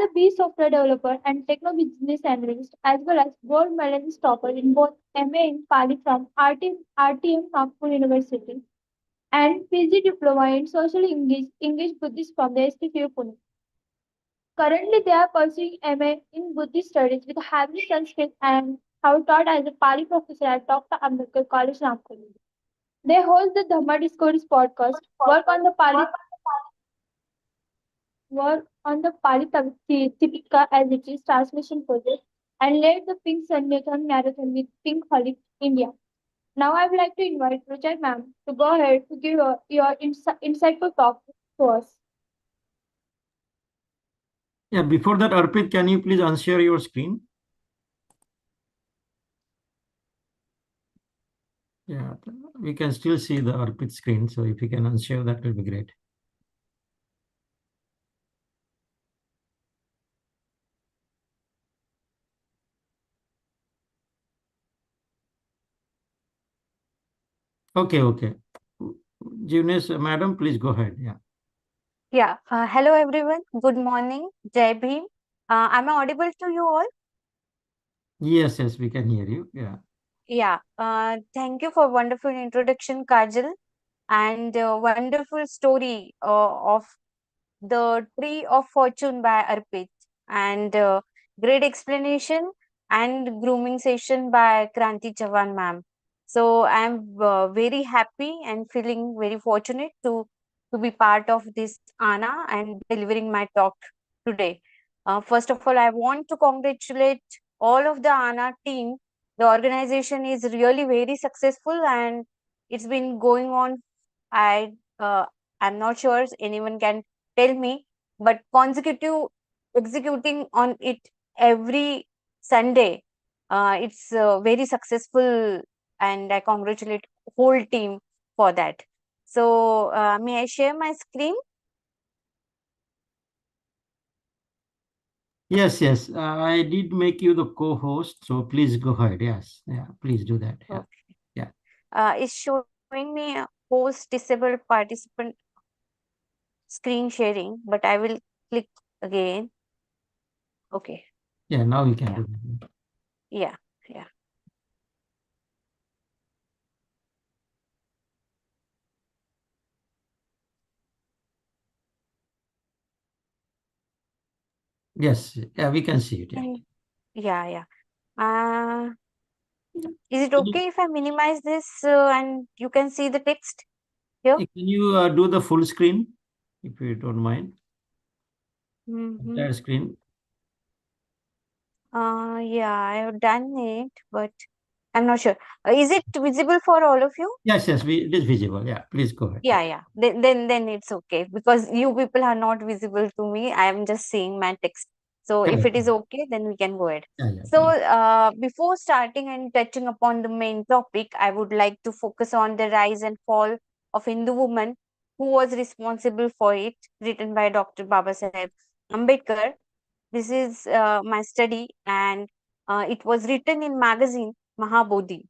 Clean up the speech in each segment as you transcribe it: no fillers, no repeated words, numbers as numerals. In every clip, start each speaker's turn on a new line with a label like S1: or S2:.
S1: the B software developer and techno business analyst, as well as gold medalist topper in both MA in Pali from RTM Nagpur University and PG diploma in social English Buddhist from the STTU Pune. Currently, they are pursuing MA in Buddhist studies with heavy Sanskrit and have taught as a Pali professor at Dr. Ambedkar College, Nagpur. They host the Dhamma Discoveries podcast, work on the Pali Tipika as it is translation project, and led the Pink Sanyathon Marathon with Pink Holic India. Now I would like to invite Ruchai ma'am to go ahead to give your insightful talk to us.
S2: Yeah, before that, Arpit, can you please unshare your screen? Yeah, we can still see the Arpit screen. So if you can unshare, that will be great. Okay. Jiwane, madam, please go ahead. Yeah.
S3: Yeah. Hello, everyone. Good morning. Jai Bhim. Am I audible to you all?
S2: Yes, we can hear you. Yeah.
S3: Yeah. Thank you for wonderful introduction, Kajal, and wonderful story of the Tree of Fortune by Arpit, and great explanation and grooming session by Kranti Chavan ma'am. So I'm very happy and feeling very fortunate to be part of this Anna and delivering my talk today. First of all, I want to congratulate all of the Anna team. The organization is really very successful and it's been going on. I I'm not sure anyone can tell me, but consecutive executing on it every Sunday, it's very successful, and I congratulate whole team for that. So may I share my screen?
S2: Yes. I did make you the co-host, so please go ahead. Yes. Yeah, please do that. Yeah.
S3: Okay.
S2: Yeah.
S3: It's showing me a host disabled participant screen sharing, but I will click again. Okay.
S2: Yeah, now we can
S3: Yeah.
S2: do that.
S3: Yeah.
S2: Yes. Yeah, we can see it. Yeah.
S3: And yeah. Uh, is it okay if I minimize this and you can see the text here?
S2: Can you do the full screen, if you don't mind?
S3: Mm-hmm.
S2: Entire screen.
S3: Yeah, I have done it, but I'm not sure. Is it visible for all of you?
S2: Yes, it is visible. Yeah, please go ahead.
S3: Yeah. Then it's okay because you people are not visible to me. I am just seeing my text. So if it is okay, then we can go ahead.
S2: Yeah.
S3: So before starting and touching upon the main topic, I would like to focus on the rise and fall of Hindu woman who was responsible for it, written by Dr. Babasaheb Ambedkar. This is my study, and it was written in magazine Mahabodhi,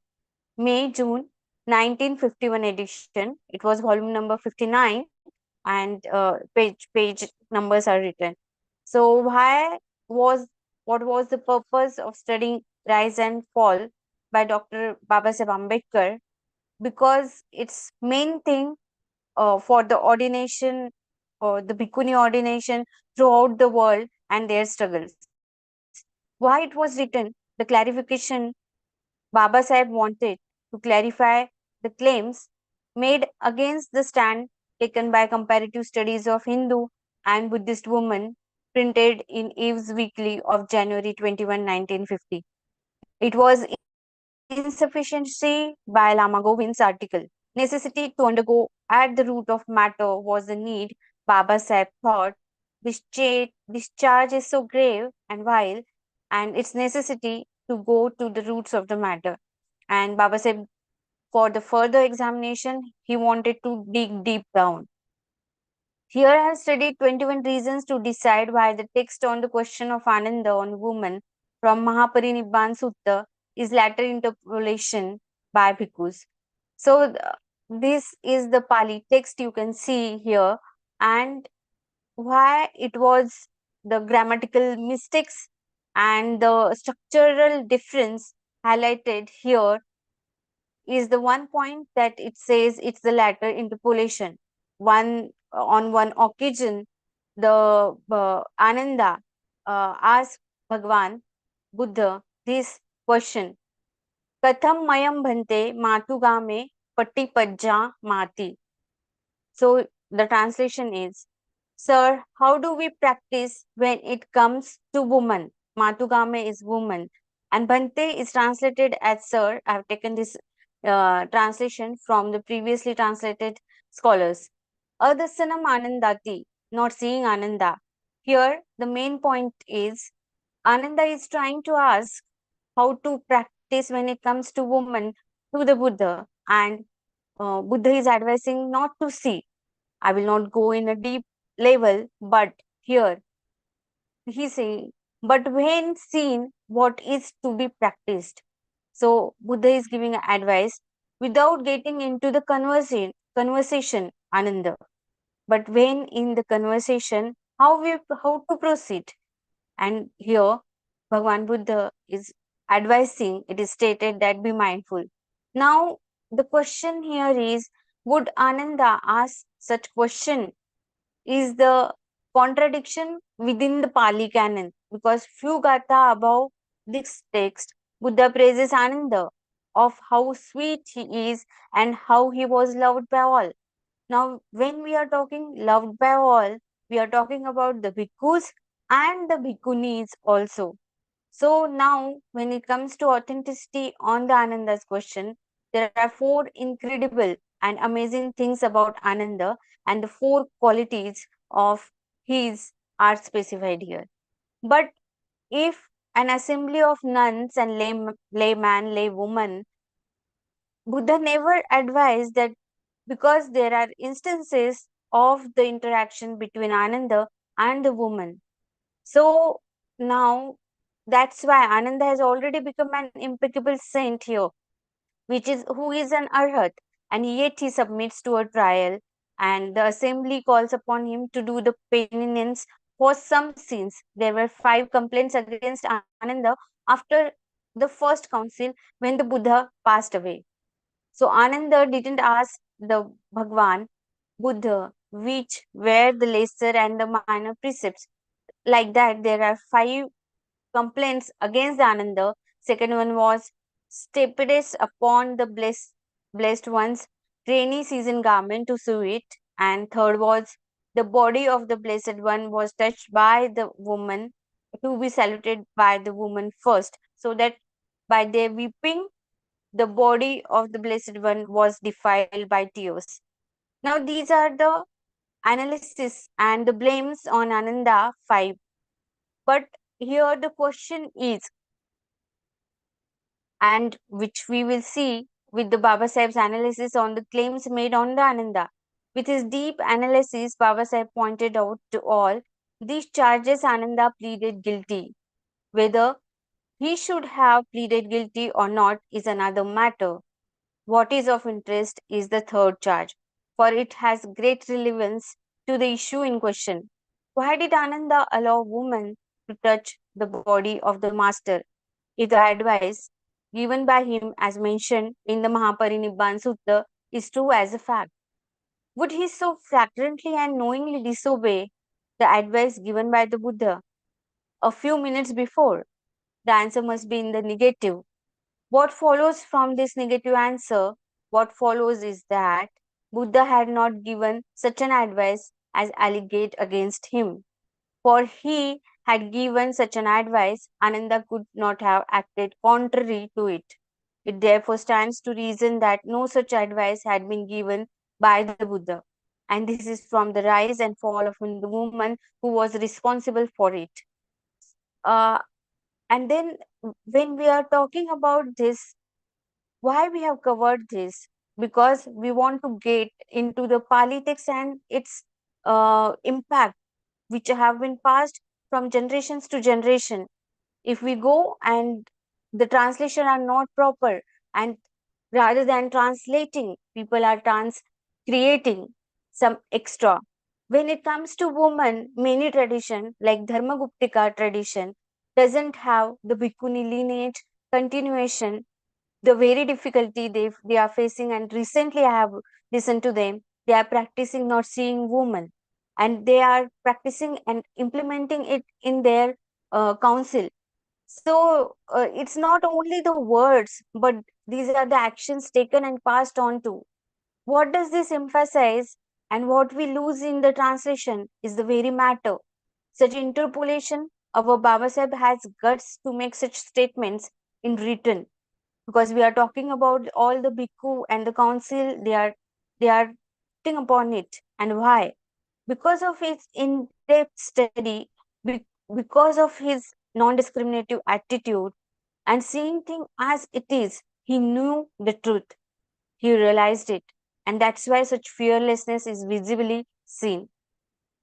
S3: May June 1951 edition. It was volume number 59, and page numbers are written. So was what was the purpose of studying rise and fall by Dr. Babasaheb Ambedkar? Because its main thing for the ordination or the bhikkhuni ordination throughout the world and their struggles. Why it was written, the clarification Baba Sahib wanted to clarify the claims made against the stand taken by comparative studies of Hindu and Buddhist women printed in Eve's Weekly of January 21, 1950. It was insufficiency by Lama Govind's article. Necessity to undergo at the root of matter was the need. Baba Sahib thought this charge is so grave and vile, and its necessity to go to the roots of the matter. And Baba Sahib, for the further examination, he wanted to dig deep down. Here I have studied 21 reasons to decide why the text on the question of Ananda on woman from Mahaparinibban Sutta is latter interpolation by bhikkhus. So this is the Pali text you can see here, and why it was the grammatical mistakes and the structural difference highlighted here is the one point that it says it's the latter interpolation. On one occasion, the Ananda asked Bhagwan Buddha this question: Katham mayam bhante matugame patipajja mati. So the translation is, Sir, how do we practice when it comes to woman? Matugame is woman, and Bhante is translated as Sir. I've taken this translation from the previously translated scholars. Adasanam Anandati, not seeing Ananda. Here, the main point is Ananda is trying to ask how to practice when it comes to woman to the Buddha, and Buddha is advising not to see. I will not go in a deep level, but here he saying, but when seen, what is to be practiced? So Buddha is giving advice without getting into the conversation, Ananda. But when in the conversation, how to proceed? And here Bhagwan Buddha is advising, it is stated that be mindful. Now the question here is, would Ananda ask such question? Is the contradiction within the Pali canon, because few gatha above this text, Buddha praises Ananda of how sweet he is and how he was loved by all. Now, when we are talking loved by all, we are talking about the bhikkhus and the bhikkhunis also. So now, when it comes to authenticity on the Ananda's question, there are four incredible and amazing things about Ananda, and the four qualities of his are specified here. But if an assembly of nuns and layman, laywoman, Buddha never advised that, because there are instances of the interaction between Ananda and the woman. So now that's why Ananda has already become an impeccable saint here, which is who is an arhat, and yet he submits to a trial, and the assembly calls upon him to do the penitence for some sins. There were 5 complaints against Ananda after the first council when the Buddha passed away. So Ananda didn't ask the Bhagwan Buddha which were the lesser and the minor precepts. Like that, there are 5 complaints against the Ananda. Second one was stupidness upon the blessed one's rainy season garment to sew it. And third was the body of the blessed one was touched by the woman to be saluted by the woman first, so that by their weeping, the body of the blessed one was defiled by tears. Now, these are the analysis and the blames on Ananda 5. But here the question is, and which we will see with the Baba Sahib's analysis on the claims made on the Ananda. With his deep analysis, Baba Sahib pointed out to all these charges Ananda pleaded guilty. Whether he should have pleaded guilty or not is another matter. What is of interest is the third charge, for it has great relevance to the issue in question. Why did Ananda allow women to touch the body of the master if the advice given by him, as mentioned in the Mahaparinibban Sutta, is true as a fact? Would he so flagrantly and knowingly disobey the advice given by the Buddha a few minutes before? The answer must be in the negative. What follows from this negative answer? What follows is that Buddha had not given such an advice as alleged against him. For he had given such an advice, Ananda could not have acted contrary to it. It therefore stands to reason that no such advice had been given by the Buddha. And this is from the rise and fall of the woman who was responsible for it. Uh, and then when we are talking about this, why we have covered this? Because we want to get into the Pali text and its impact, which have been passed from generations to generation. If we go and the translation are not proper, and rather than translating, people are creating some extra. When it comes to women, many tradition like Dharmaguptika tradition doesn't have the Bhikkhuni lineage continuation, the very difficulty they are facing. And recently I have listened to them. They are practicing not seeing women, and they are practicing and implementing it in their council. So it's not only the words, but these are the actions taken and passed on to. What does this emphasize, and what we lose in the translation is the very matter. Such interpolation, our Baba Sahib has guts to make such statements in written, because we are talking about all the bhikkhu and the council. They are acting upon it. And why? Because of his in-depth study, because of his non-discriminative attitude and seeing things as it is. He knew the truth, he realized it, and that's why such fearlessness is visibly seen.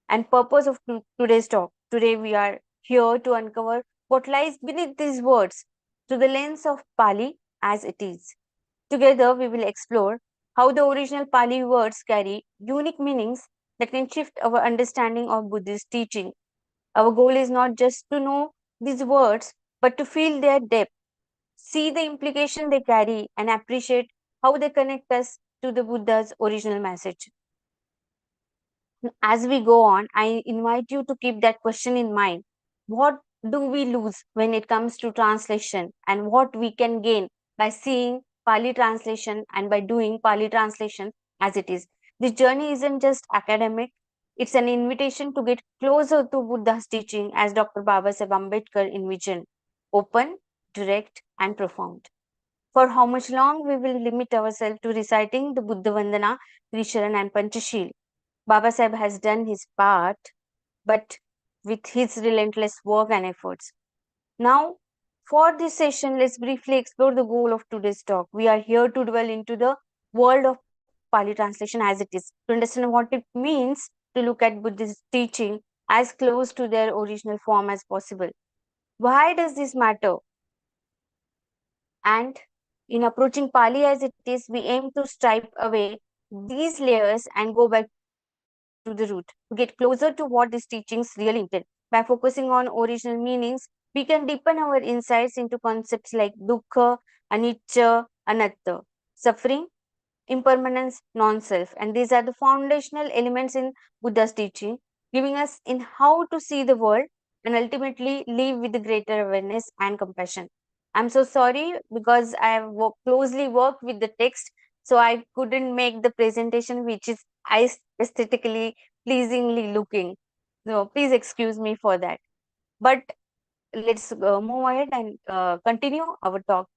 S3: And purpose of today's talk. Today we are here to uncover what lies beneath these words through the lens of Pali as it is. Together we will explore how the original Pali words carry unique meanings that can shift our understanding of Buddhist teaching. Our goal is not just to know these words, but to feel their depth, see the implication they carry, and appreciate how they connect us to the Buddha's original message. As we go on, I invite you to keep that question in mind. What do we lose when it comes to translation, and what we can gain by seeing Pali translation and by doing Pali translation as it is? This journey isn't just academic, it's an invitation to get closer to Buddha's teaching as Dr. Babasaheb Ambedkar envisioned: open, direct, and profound. For how much long we will limit ourselves to reciting the Buddha Vandana, Trisharan, and Panchashil? Baba Sahib has done his part, but with his relentless work and efforts. Now, for this session, let's briefly explore the goal of today's talk. We are here to dwell into the world of Pali translation as it is, to understand what it means to look at Buddhist teaching as close to their original form as possible. Why does this matter? And in approaching Pali as it is, we aim to stripe away these layers and go back to the root to get closer to what these teachings really intend. By focusing on original meanings, we can deepen our insights into concepts like dukkha, anicca, anatta, suffering, impermanence, non-self. And these are the foundational elements in Buddha's teaching, giving us in how to see the world and ultimately live with greater awareness and compassion. I'm so sorry because I have closely worked with the text, so I couldn't make the presentation which is aesthetically pleasingly looking. So please excuse me for that. But let's move ahead and continue our talk.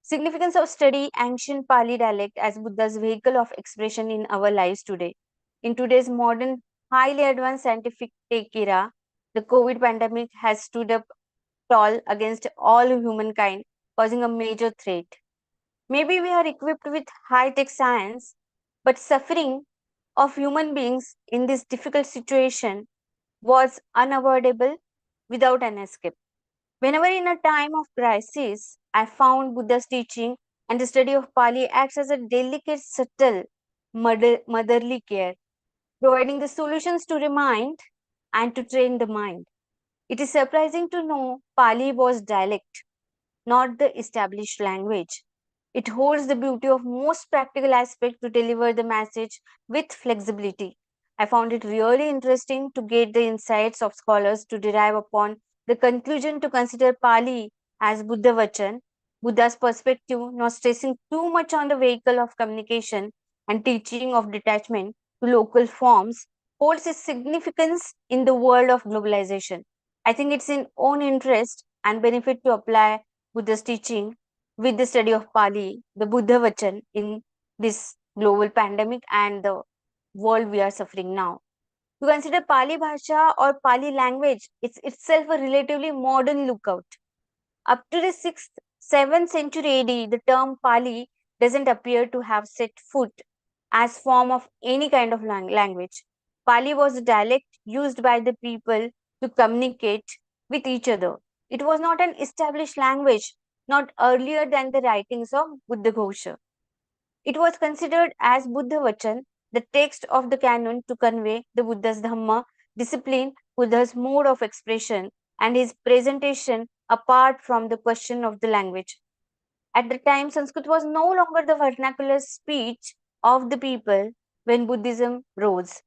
S3: Significance of study ancient Pali dialect as Buddha's vehicle of expression in our lives today. In today's modern, highly advanced scientific tech era, the COVID pandemic has stood up tall against all humankind, causing a major threat. Maybe we are equipped with high tech science, but suffering of human beings in this difficult situation was unavoidable without an escape. Whenever in a time of crisis, I found Buddha's teaching and the study of Pali acts as a delicate, subtle, motherly care, providing the solutions to remind and to train the mind. It is surprising to know Pali was dialect, not the established language. It holds the beauty of most practical aspect to deliver the message with flexibility. I found it really interesting to get the insights of scholars to derive upon the conclusion to consider Pali as Buddha Vachan, Buddha's perspective, not stressing too much on the vehicle of communication and teaching of detachment to local forms, holds its significance in the world of globalization. I think it's in own interest and benefit to apply Buddha's teaching with the study of Pali, the Buddha Vachan, in this global pandemic and the world we are suffering now. To consider Pali Bhasha or Pali language, it's itself a relatively modern lookout. Up to the 6th, 7th century AD, the term Pali doesn't appear to have set foot as form of any kind of language. Pali was a dialect used by the people to communicate with each other. It was not an established language, not earlier than the writings of Buddha Ghosha. It was considered as Buddha Vachan, the text of the canon to convey the Buddha's Dhamma, discipline, Buddha's mode of expression, and his presentation apart from the question of the language. At the time, Sanskrit was no longer the vernacular speech of the people when Buddhism rose.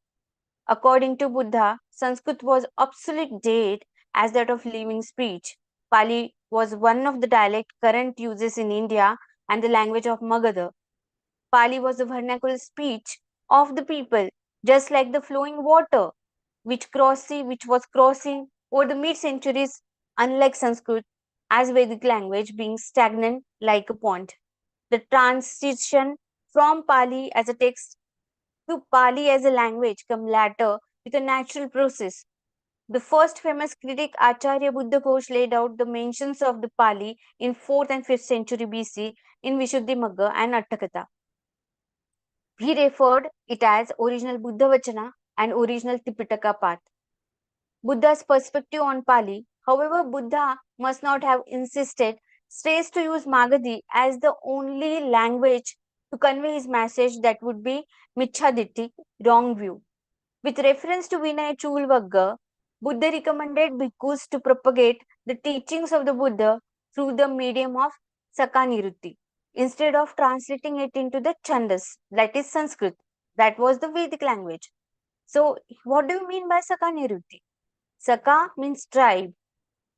S3: According to Buddha, Sanskrit was obsolete date as that of living speech. Pali was one of the dialect current uses in India and the language of Magadha. Pali was the vernacular speech of the people, just like the flowing water which was crossing over the mid-centuries, unlike Sanskrit, as Vedic language being stagnant like a pond. The transition from Pali as a text to Pali as a language come later with a natural process. The first famous critic Acharya Buddha Ghosh laid out the mentions of the Pali in 4th and 5th century BC in Vishuddhimagga and Atthakatha. He referred it as original Buddha Vachana and original Tipitaka path. Buddha's perspective on Pali, however, Buddha must not have insisted stays to use Magadhi as the only language to convey his message that would be Michhaditti, wrong view. With reference to Vinaya Chulvagga, Buddha recommended bhikkhus to propagate the teachings of the Buddha through the medium of Sakanirutti instead of translating it into the Chandas, that is Sanskrit. That was the Vedic language. So, what do you mean by Sakanirutti? Saka means tribe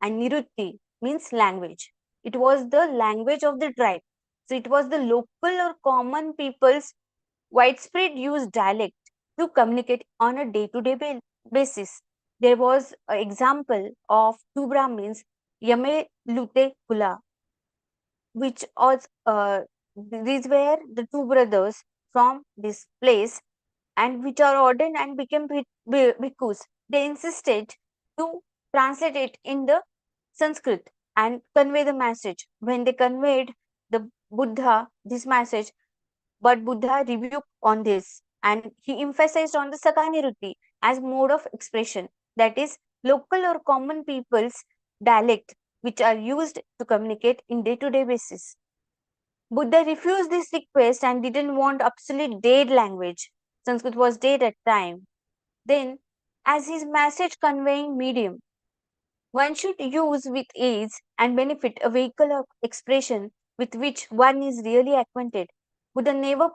S3: and Nirutti means language. It was the language of the tribe. So, it was the local or common people's widespread use dialect to communicate on a day-to-day basis. There was an example of two Brahmins, Yame Lute Kula, which was these were the two brothers from this place and which are ordained and became bhikkhus. They insisted to translate it in the Sanskrit and convey the message. When they conveyed the Buddha this message, but Buddha rebuked on this and he emphasized on the Sakanirutti as mode of expression, that is, local or common people's dialect which are used to communicate in day-to-day basis. Buddha refused this request and didn't want obsolete dead language. Sanskrit was dead at time. Then, as his message conveying medium, one should use with ease and benefit a vehicle of expression with which one is really acquainted. Buddha never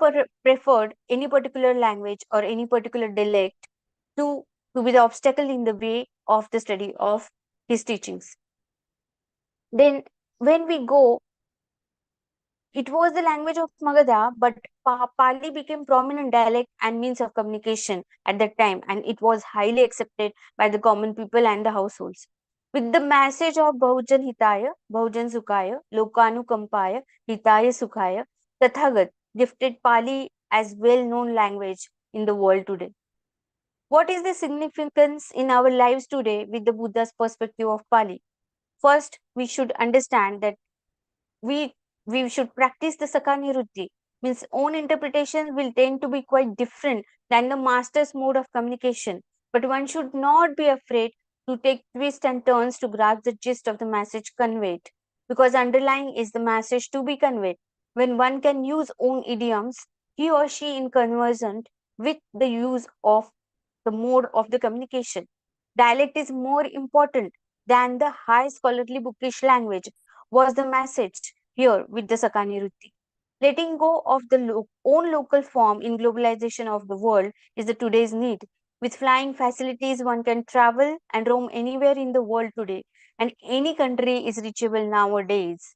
S3: preferred any particular language or any particular dialect to be the obstacle in the way of the study of his teachings. Then, when we go, it was the language of Magadha, but Pali became prominent dialect and means of communication at that time, and it was highly accepted by the common people and the households. With the message of Bahujan Hitaya, Bahujan Sukhaya, Lokanukampaya, Hitaya Sukhaya, Tathagat gifted Pali as well-known language in the world today. What is the significance in our lives today with the Buddha's perspective of Pali? First, we should understand that we should practice the Sakanirutti. Means own interpretation will tend to be quite different than the master's mode of communication. But one should not be afraid to take twists and turns to grasp the gist of the message conveyed. Because underlying is the message to be conveyed. When one can use own idioms, he or she in conversant with the use of the mode of the communication. Dialect is more important than the high scholarly bookish language was the message here with the Sakanirutti. Letting go of the own local form in globalization of the world is the today's need. With flying facilities, one can travel and roam anywhere in the world today, and any country is reachable nowadays.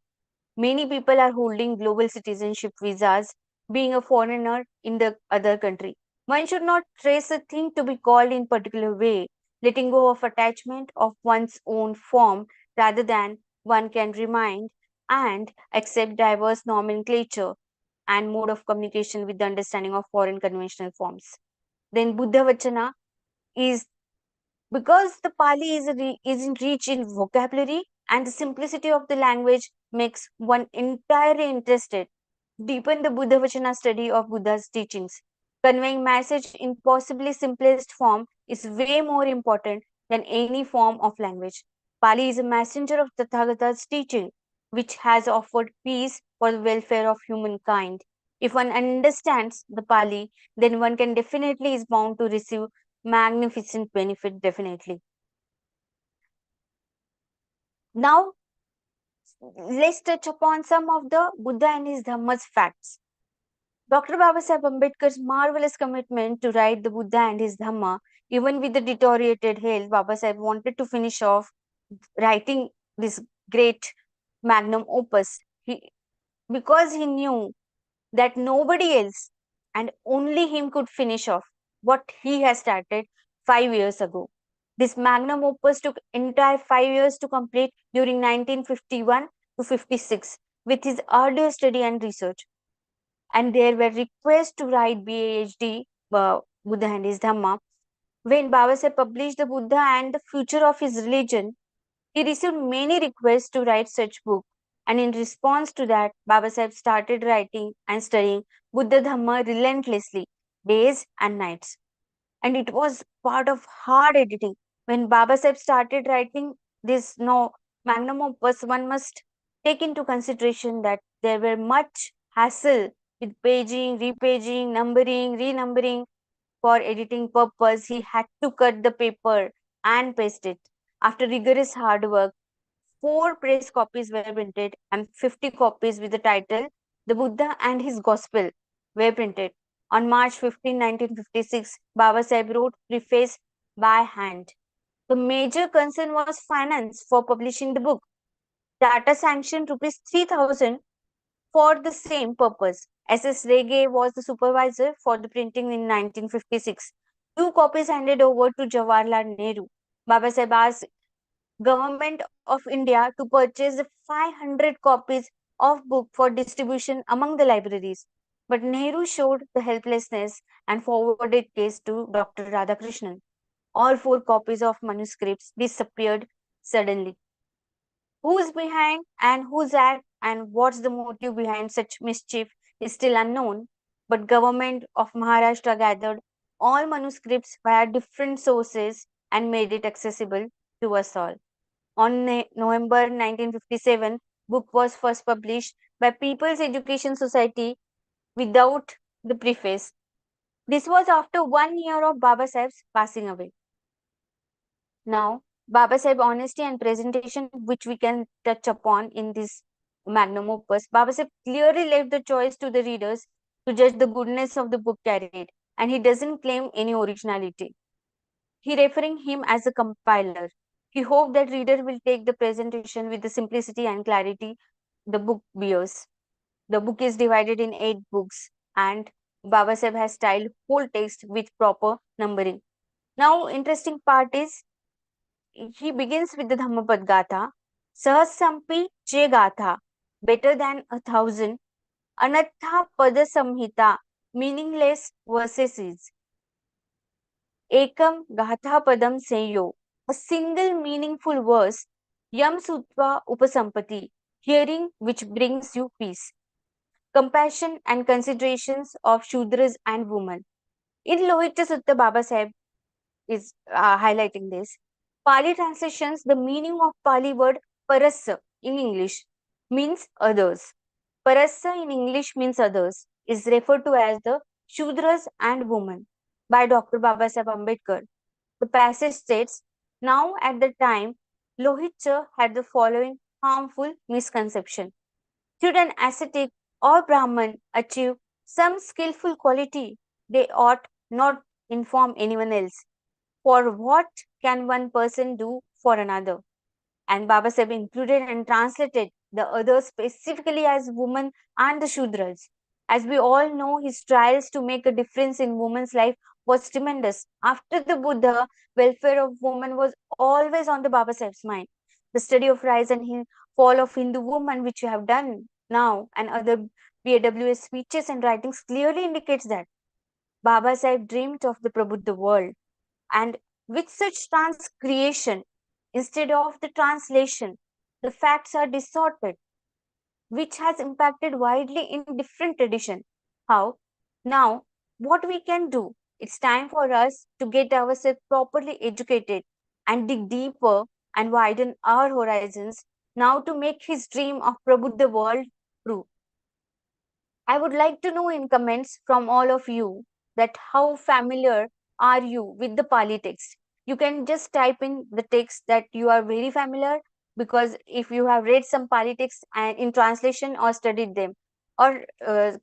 S3: Many people are holding global citizenship visas, being a foreigner in the other country. One should not trace a thing to be called in particular way, letting go of attachment of one's own form rather than one can remind and accept diverse nomenclature and mode of communication with the understanding of foreign conventional forms. Then Buddha Vachana is because the Pali isn't rich in vocabulary and the simplicity of the language makes one entirely interested. Deepen the Buddha Vachana study of Buddha's teachings. Conveying message in possibly simplest form is way more important than any form of language. Pali is a messenger of Tathagata's teaching, which has offered peace for the welfare of humankind. If one understands the Pali, then one can definitely is bound to receive magnificent benefit definitely. Now, let's touch upon some of the Buddha and his Dhamma's facts. Dr. Babasaheb Ambedkar's marvelous commitment to write the Buddha and his Dhamma, even with the deteriorated health, Babasaheb wanted to finish off writing this great magnum opus. Because he knew that nobody else and only him could finish off what he has started 5 years ago. This magnum opus took entire 5 years to complete during 1951 to 56 with his arduous study and research. And there were requests to write BAHD, Buddha and his Dhamma. When Babasaheb published the Buddha and the future of his religion, he received many requests to write such book. And in response to that, Babasaheb started writing and studying Buddha Dhamma relentlessly, days and nights. And it was part of hard editing. When Babasaheb started writing this magnum opus, one must take into consideration that there were much hassle with paging, repaging, numbering, renumbering. For editing purpose, he had to cut the paper and paste it. After rigorous hard work, 4 press copies were printed and 50 copies with the title The Buddha and His Gospel were printed. On March 15, 1956, Baba Sahib wrote preface by hand. The major concern was finance for publishing the book. Tata sanctioned rupees 3,000 for the same purpose. SS Rege was the supervisor for the printing in 1956. 2 copies handed over to Jawaharlal Nehru. Baba Sahib asked Government of India to purchase 500 copies of book for distribution among the libraries. But Nehru showed the helplessness and forwarded case to Dr. Radhakrishnan. All 4 copies of manuscripts disappeared suddenly. Who's behind and who's at and what's the motive behind such mischief is still unknown. But government of Maharashtra gathered all manuscripts via different sources and made it accessible to us all. On November 1957, book was first published by People's Education Society without the preface. This was after 1 year of Baba Sahib's passing away. Now, Baba Sahib honesty and presentation, which we can touch upon in this magnum opus. Baba Sahib clearly left the choice to the readers to judge the goodness of the book carried, and he doesn't claim any originality. He referring him as a compiler. He hoped that reader will take the presentation with the simplicity and clarity the book bears. The book is divided in 8 books and Baba Sahib has styled whole text with proper numbering. Now, interesting part is he begins with the Dhammapad Gatha. Sahasampi che Gatha, better than 1,000. Anatha Pada Samhita, meaningless verses is. Ekam Gatha Padam Seyo, a single meaningful verse, Yam Sutva Upasampati, hearing which brings you peace. Compassion and considerations of Shudras and women. In Lohita Sutta, Baba Sahib is highlighting this. Pali translations, the meaning of Pali word parassa in English means others. Parassa in English means others, is referred to as the Shudras and women by Dr. Babasaheb Ambedkar. The passage states, now at the time, Lohitcha had the following harmful misconception. Should an ascetic or Brahman achieve some skillful quality, they ought not inform anyone else. For what can one person do for another? And Baba Sahib included and translated the others specifically as women and the Shudras. As we all know, his trials to make a difference in women's life was tremendous. After the Buddha, welfare of women was always on the Baba Sahib's mind. The study of rise and fall of Hindu women, which you have done now, and other BAWS speeches and writings clearly indicates that Baba Sahib dreamed of the Prabuddha world. And with such transcreation, instead of the translation, the facts are distorted, which has impacted widely in different traditions. How? Now, what we can do? It's time for us to get ourselves properly educated and dig deeper and widen our horizons now to make his dream of Prabuddha world true. I would like to know in comments from all of you that how familiar are you with the Pali text. You can just type in the text that you are very familiar, because if you have read some Pali text and in translation or studied them, or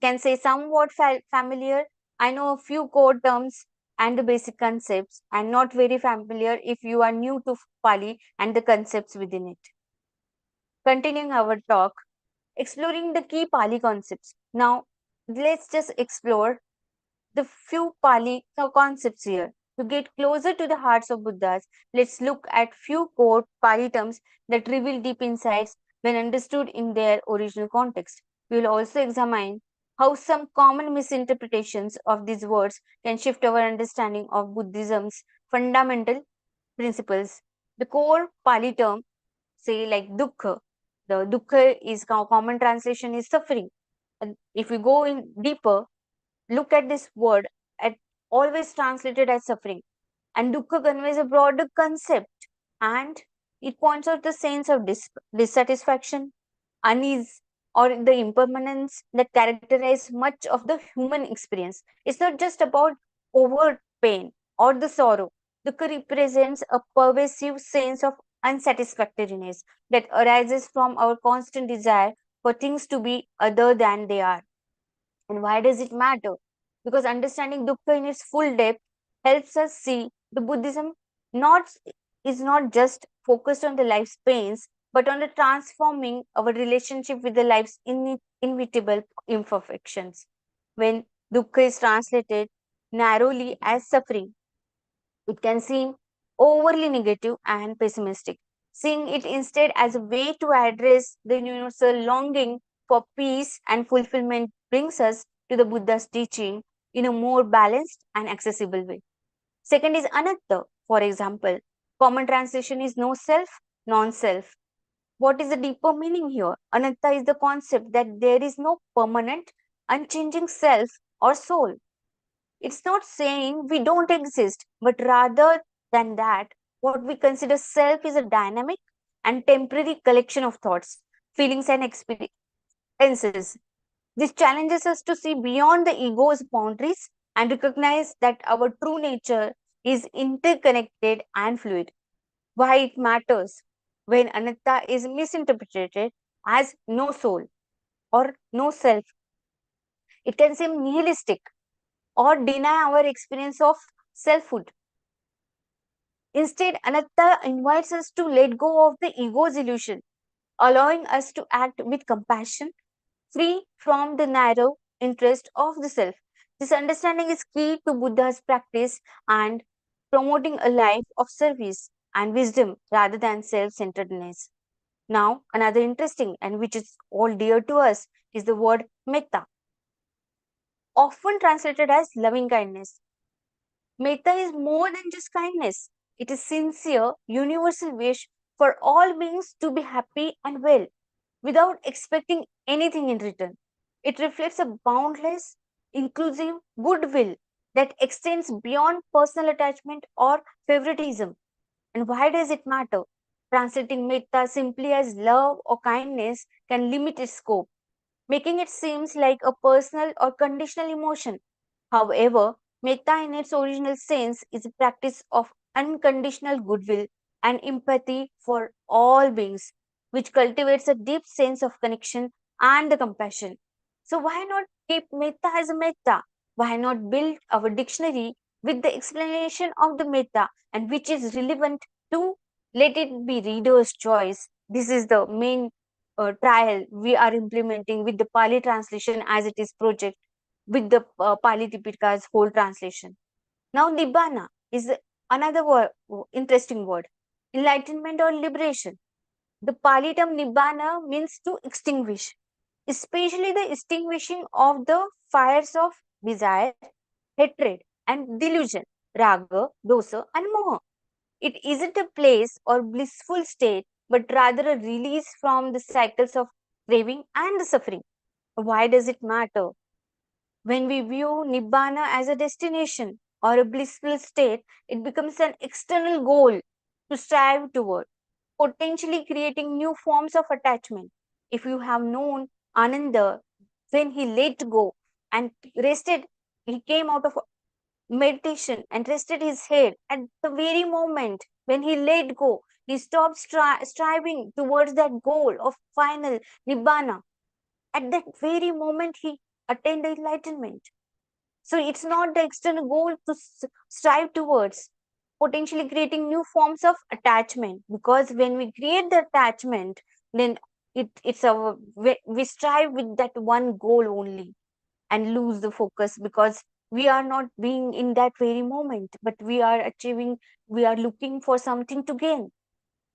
S3: can say somewhat familiar. I know a few core terms and the basic concepts, and not very familiar if you are new to Pali and the concepts within it. Continuing our talk, exploring the key Pali concepts. Now, let's just explore the few Pali concepts here. To get closer to the hearts of Buddhas, let's look at few core Pali terms that reveal deep insights when understood in their original context. We will also examine how some common misinterpretations of these words can shift our understanding of Buddhism's fundamental principles. The core Pali term, say like dukkha, the dukkha is common translation is suffering. And if we go in deeper, look at this word at always translated as suffering, and dukkha conveys a broader concept, and it points out the sense of dissatisfaction, unease, or the impermanence that characterize much of the human experience. It's not just about overt pain or the sorrow. Dukkha represents a pervasive sense of unsatisfactoriness that arises from our constant desire for things to be other than they are. And why does it matter? Because understanding dukkha in its full depth helps us see the Buddhism not is not just focused on the life's pains, but on the transforming our relationship with the life's inevitable imperfections. When dukkha is translated narrowly as suffering, it can seem overly negative and pessimistic. Seeing it instead as a way to address the universal longing for peace and fulfillment brings us to the Buddha's teaching in a more balanced and accessible way. Second is anatta, for example. Common translation is no self, non self. What is the deeper meaning here? Anatta is the concept that there is no permanent, unchanging self or soul. It's not saying we don't exist, but rather than that, what we consider self is a dynamic and temporary collection of thoughts, feelings, and experiences. This challenges us to see beyond the ego's boundaries and recognize that our true nature is interconnected and fluid. Why it matters? When anatta is misinterpreted as no soul or no self, it can seem nihilistic or deny our experience of selfhood. Instead, anatta invites us to let go of the ego's illusion, allowing us to act with compassion, free from the narrow interest of the self. This understanding is key to Buddha's practice and promoting a life of service and wisdom rather than self centeredness. Now, another interesting and which is all dear to us is the word metta, often translated as loving kindness. Metta is more than just kindness. It is sincere, universal wish for all beings to be happy and well without expecting anything in return. It reflects a boundless, inclusive goodwill that extends beyond personal attachment or favoritism. And why does it matter? Translating metta simply as love or kindness can limit its scope, making it seems like a personal or conditional emotion. However, metta in its original sense is a practice of unconditional goodwill and empathy for all beings, which cultivates a deep sense of connection and the compassion. So why not keep metta as a metta? Why not build our dictionary with the explanation of the metta and which is relevant to let it be reader's choice? This is the main trial we are implementing with the Pali translation as it is project with the Pali Tipika's whole translation. Now, Nibbana is another interesting word, enlightenment or liberation. The Pali term Nibbana means to extinguish, especially the extinguishing of the fires of desire, hatred, and delusion, raga, dosa, and moha. It isn't a place or blissful state, but rather a release from the cycles of craving and the suffering. Why does it matter? When we view Nibbana as a destination or a blissful state, it becomes an external goal to strive toward, potentially creating new forms of attachment. If you have known Ananda, When he let go and rested, he came out of meditation and rested his head. At the very moment when he let go, he stopped striving towards that goal of final nibbana. At that very moment, he attained enlightenment. So it's not the external goal to strive towards, potentially creating new forms of attachment. Because when we create the attachment, then it's our we strive with that one goal only and lose the focus, because we are not being in that very moment, but we are achieving, we are looking for something to gain.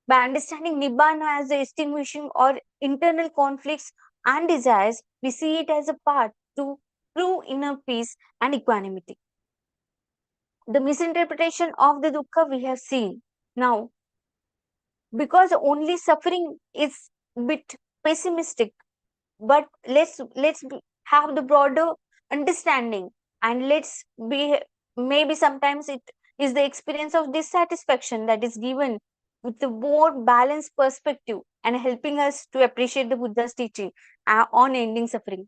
S3: By understanding nibbana as the extinguishing or internal conflicts and desires, we see it as a path to true inner peace and equanimity. The misinterpretation of the dukkha we have seen. Now, because only suffering is a bit pessimistic, but have the broader understanding, and let's be, maybe sometimes it is the experience of dissatisfaction that is given with the more balanced perspective and helping us to appreciate the Buddha's teaching on ending suffering.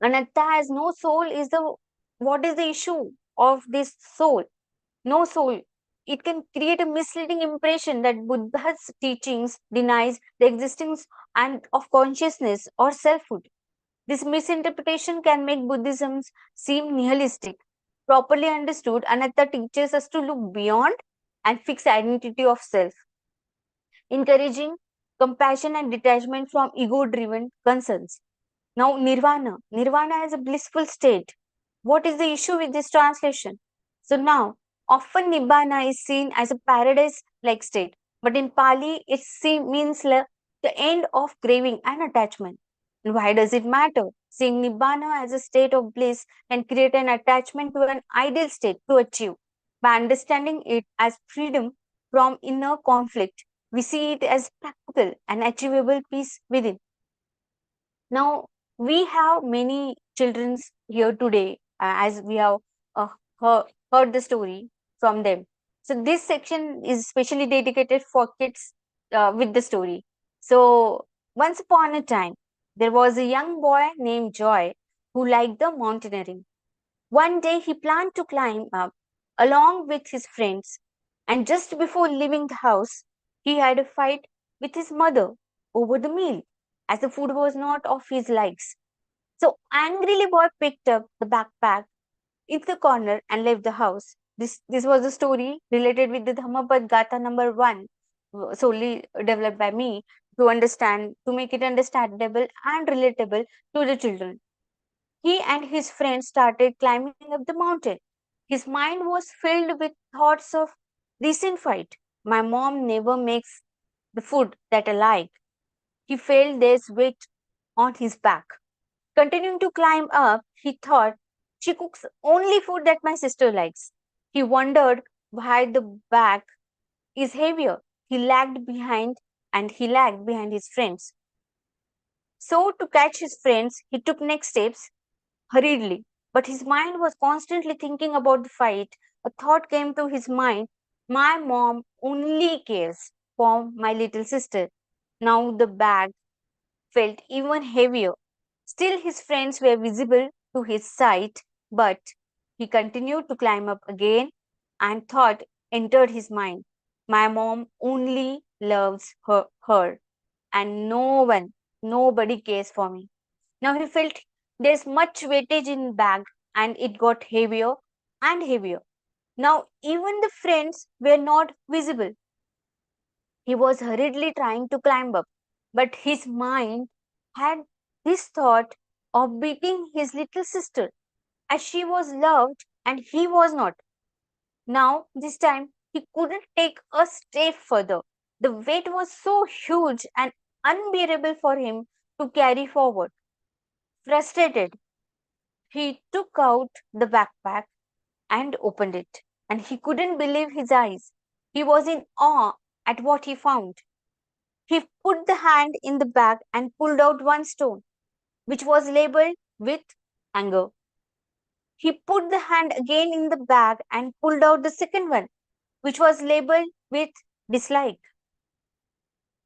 S3: Anatta has no soul is the, what is the issue of this soul? No soul. It can create a misleading impression that Buddha's teachings denies the existence and of consciousness or selfhood. This misinterpretation can make Buddhism seem nihilistic. Properly understood, Anatta teaches us to look beyond and fix identity of self, encouraging compassion and detachment from ego-driven concerns. Now, nirvana. Nirvana is a blissful state. What is the issue with this translation? So now, often nibbana is seen as a paradise-like state, but in Pali, means the end of craving and attachment. And why does it matter? Seeing nibbana as a state of bliss can create an attachment to an ideal state to achieve. By understanding it as freedom from inner conflict, we see it as practical and achievable peace within. Now, we have many children here today, as we have heard the story from them. So, this section is specially dedicated for kids with the story. So, once upon a time, there was a young boy named Joy who liked the mountaineering. One day, he planned to climb up along with his friends, and just before leaving the house, he had a fight with his mother over the meal, as the food was not of his likes. So angrily, boy picked up the backpack in the corner and left the house. This was a story related with the Dhammapad Gatha number 1, solely developed by me to make it understandable and relatable to the children. He and his friends started climbing up the mountain. His mind was filled with thoughts of recent fight. My mom never makes the food that I like. He felt there's weight on his back. Continuing to climb up, he thought, she cooks only food that my sister likes. He wondered why the bag is heavier. He lagged behind his friends. So, to catch his friends, he took next steps hurriedly. But his mind was constantly thinking about the fight. A thought came to his mind, my mom only cares for my little sister. Now the bag felt even heavier. Still, his friends were visible to his sight, but he continued to climb up again, and thought entered his mind. My mom only loves her, and nobody cares for me. Now he felt there's much weightage in bag, and it got heavier and heavier. Now even the friends were not visible. He was hurriedly trying to climb up, but his mind had this thought of beating his little sister, as she was loved and he was not. Now, this time, he couldn't take a step further. The weight was so huge and unbearable for him to carry forward. Frustrated, he took out the backpack and opened it, and he couldn't believe his eyes. He was in awe at what he found. He put the hand in the bag and pulled out one stone, which was labeled with anger. He put the hand again in the bag and pulled out the second one, which was labeled with dislike.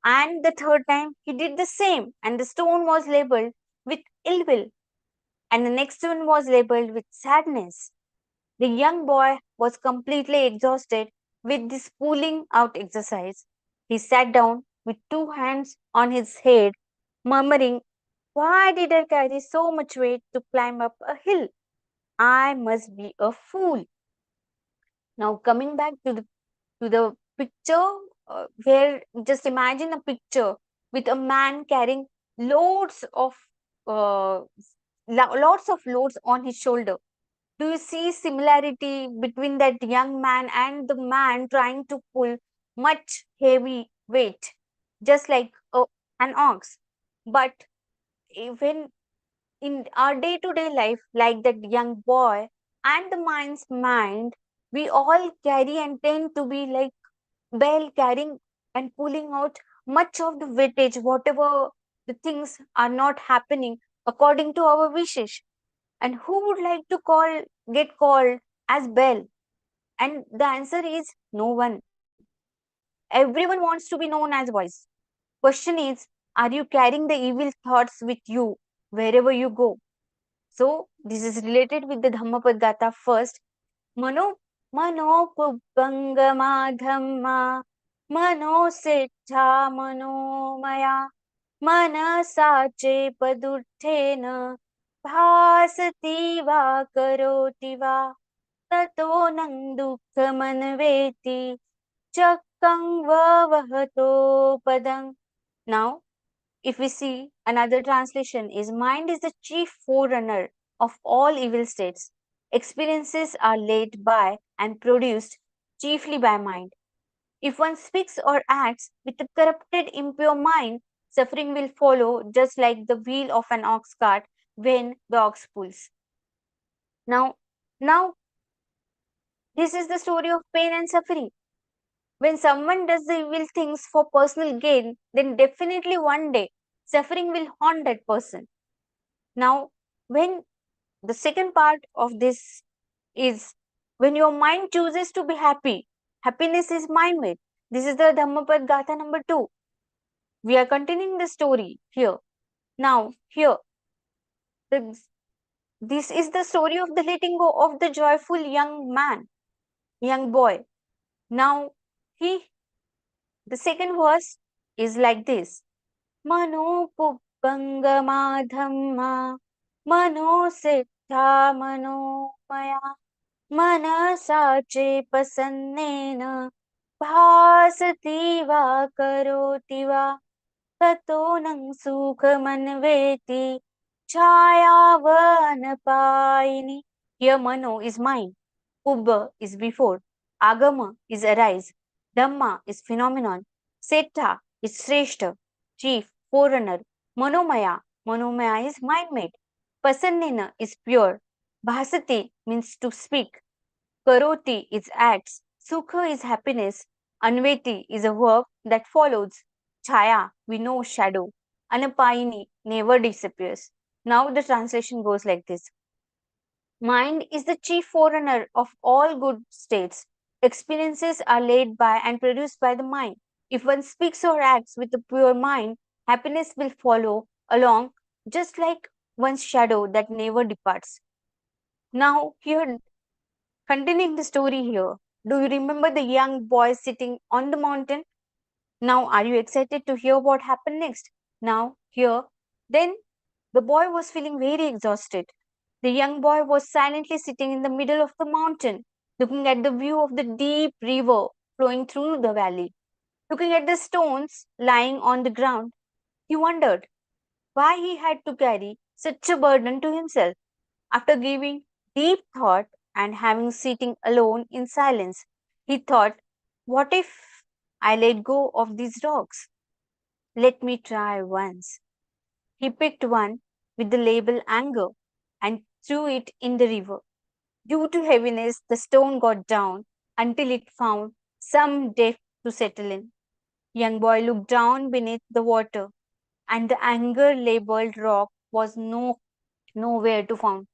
S3: And the third time he did the same, and the stone was labeled with ill will. And the next one was labeled with sadness. The young boy was completely exhausted with this pulling out exercise. He sat down with two hands on his head, murmuring, "Why did I carry so much weight to climb up a hill? I must be a fool." Now, coming back to the picture, where just imagine a picture with a man carrying loads of uh, lots of loads on his shoulder. Do you see similarity between that young man and the man trying to pull much heavy weight, just like an ox? But when in our day-to-day life, like that young boy and the mind's mind, we all carry and tend to be like bell carrying and pulling out much of the weightage, whatever the things are not happening according to our wishes. And who would like to get called as bell? And the answer is no one. Everyone wants to be known as voice. Question is, are you carrying the evil thoughts with you wherever you go? So this is related with the Dhammapad Gata first. Mano Mano Kubbangama Dhamma Mano Siddha Manomaya Manasa Padurthena Bhasati Va Karoti Va Tato Nang Dukkhamanveti Chakkang Vavahato Padang. Now, if we see another translation is mind is the chief forerunner of all evil states. Experiences are laid by and produced chiefly by mind. If one speaks or acts with a corrupted, impure mind, suffering will follow just like the wheel of an ox cart when the ox pulls. Now, this is the story of pain and suffering. When someone does the evil things for personal gain, then definitely one day suffering will haunt that person. Now, when the second part of this is when your mind chooses to be happy, happiness is mind made. This is the Dhammapad Gatha number 2. We are continuing the story here. Now, here, the, this is the story of the letting go of the joyful young man, young boy. Now, the second verse is like this. Mano Pubbangama Dhamma Mano Siddha Manomaya Manasa Pasannena Bhasati Va Karoti Va Tato Nang Sukhamanveti Chayavanapayini. Here Mano is mind, Ubba is before, Agama is arise, Dhamma is phenomenon, Setta is Sreshta, chief, forerunner, Manomaya is mind made, Pasannena is pure, Bhasati means to speak, Karoti is acts, Sukha is happiness, Anveti is a verb that follows, Chaya we know shadow, Anapayini never disappears. Now the translation goes like this. Mind is the chief forerunner of all good states. Experiences are laid by and produced by the mind. If one speaks or acts with a pure mind, happiness will follow along just like one's shadow that never departs. Now, here, continuing the story here, do you remember the young boy sitting on the mountain? Now, are you excited to hear what happened next? Now, here, then the boy was feeling very exhausted. The young boy was silently sitting in the middle of the mountain, looking at the view of the deep river flowing through the valley. Looking at the stones lying on the ground, he wondered why he had to carry such a burden to himself. After giving deep thought and having sitting alone in silence, he thought, what if I let go of these rocks? Let me try once. He picked one with the label anger and threw it in the river. Due to heaviness, the stone got down until it found some depth to settle in. Young boy looked down beneath the water, and the anger labeled rock was nowhere to found.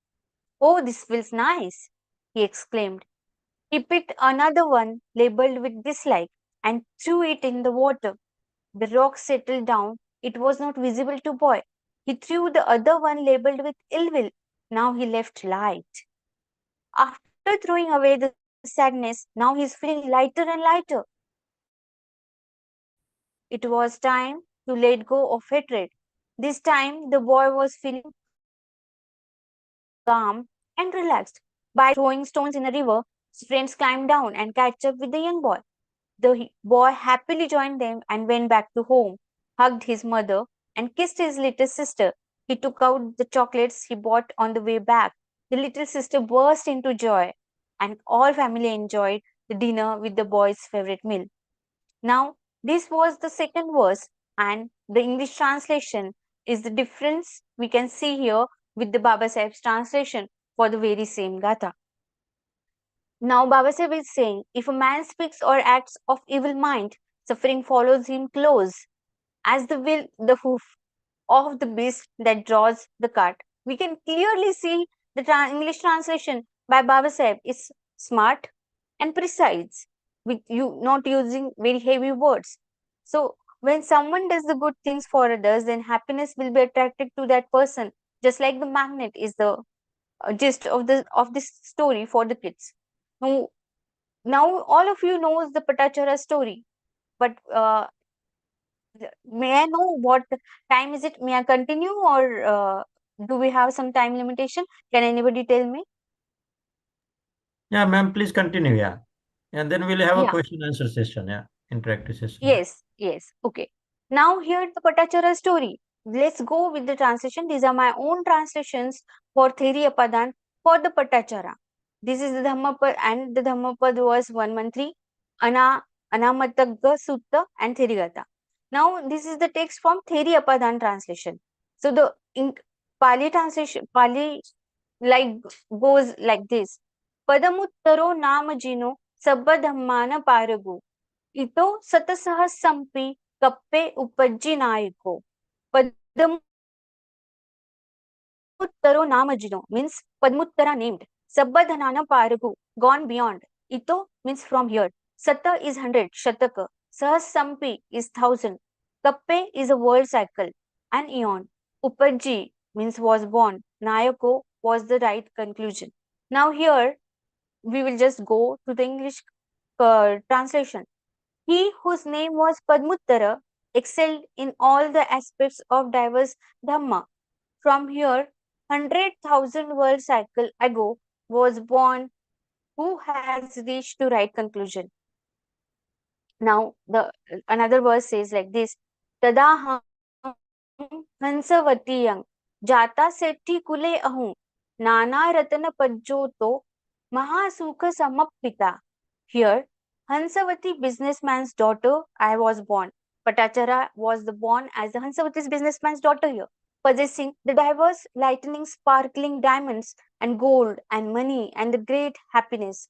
S3: Oh, this feels nice, he exclaimed. He picked another one labeled with dislike and threw it in the water. The rock settled down. It was not visible to boy. He threw the other one labeled with ill will. Now he left light. After throwing away the sadness, now he is feeling lighter and lighter. It was time to let go of hatred. This time, the boy was feeling calm and relaxed. By throwing stones in a river, his friends climbed down and catch up with the young boy. The boy happily joined them and went back to home, hugged his mother, and kissed his little sister. He took out the chocolates he bought on the way back. The little sister burst into joy, and all family enjoyed the dinner with the boy's favorite meal. Now, this was the second verse, and the English translation is the difference we can see here with the Baba Sahib's translation for the very same Gatha. Now, Baba Sahib is saying, if a man speaks or acts of evil mind, suffering follows him close, as the hoof of the beast that draws the cart. We can clearly see the English translation by Baba Sahib is smart and precise, with you not using very heavy words. So, when someone does the good things for others, then happiness will be attracted to that person, just like the magnet is the gist of this story for the kids. Now, now all of you knows the Patachara story, but may I know what time is it? May I continue or do we have some time limitation? Can anybody tell me?
S2: Yeah, ma'am, please continue. Yeah. And then we'll have a
S3: Yeah.
S2: question answer session. Yeah. Interactive session.
S3: Yes, yes. Okay. Now here the Patachara story. Let's go with the translation. These are my own translations for Theri Apadan for the Patachara. This is the Dhammapad and the Dhammapad was 113, Anamatagga Sutta and Therigata. Now this is the text from Theri Apadan translation. So the Pali translation, Pali like goes like this. Padamuttaro namajino sabba dhammana paragu. Ito satasahassampi kappe uppajji nayako. Padmuttaro namajino means Padmuttara named. Sabbadhanana paragu, gone beyond. Ito means from here. Sata is 100, Shataka. Sahassampi is 1000. Kappe is a world cycle, an eon. Upajji means was born. Nayako was the right conclusion. Now here we will just go to the English translation. He whose name was Padmuttara excelled in all the aspects of diverse Dhamma. From here, 100,000 world cycle ago was born who has reached to right conclusion. Now, the another verse says like this: Tadaham Hansavatiyang Jata Sethi Kule Ahum Nana Ratana Pajjoto Mahasukha Samappita. Here, Hansavati businessman's daughter, I was born. Patachara was born as the Hansavati's businessman's daughter here, possessing the diverse, lightning, sparkling diamonds and gold and money and the great happiness.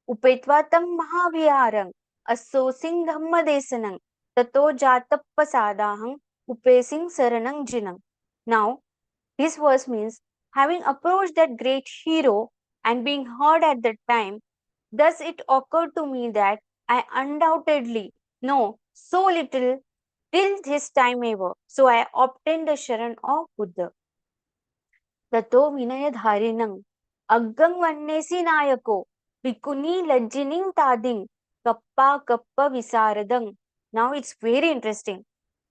S3: Upetvatam Mahaviharang Assosing Dhammadesanang Tato Jatappasadahang Upesing Saranang Jinang. Now, this verse means having approached that great hero and being heard at that time, thus it occurred to me that I undoubtedly know so little till this time ever. So I obtained the Sharan of Buddha. Tato Vinayadharinang Aggang Vannesi Nayako Vikuni Lajjining Tading Kappa Kappa Visaradang. Now it's very interesting.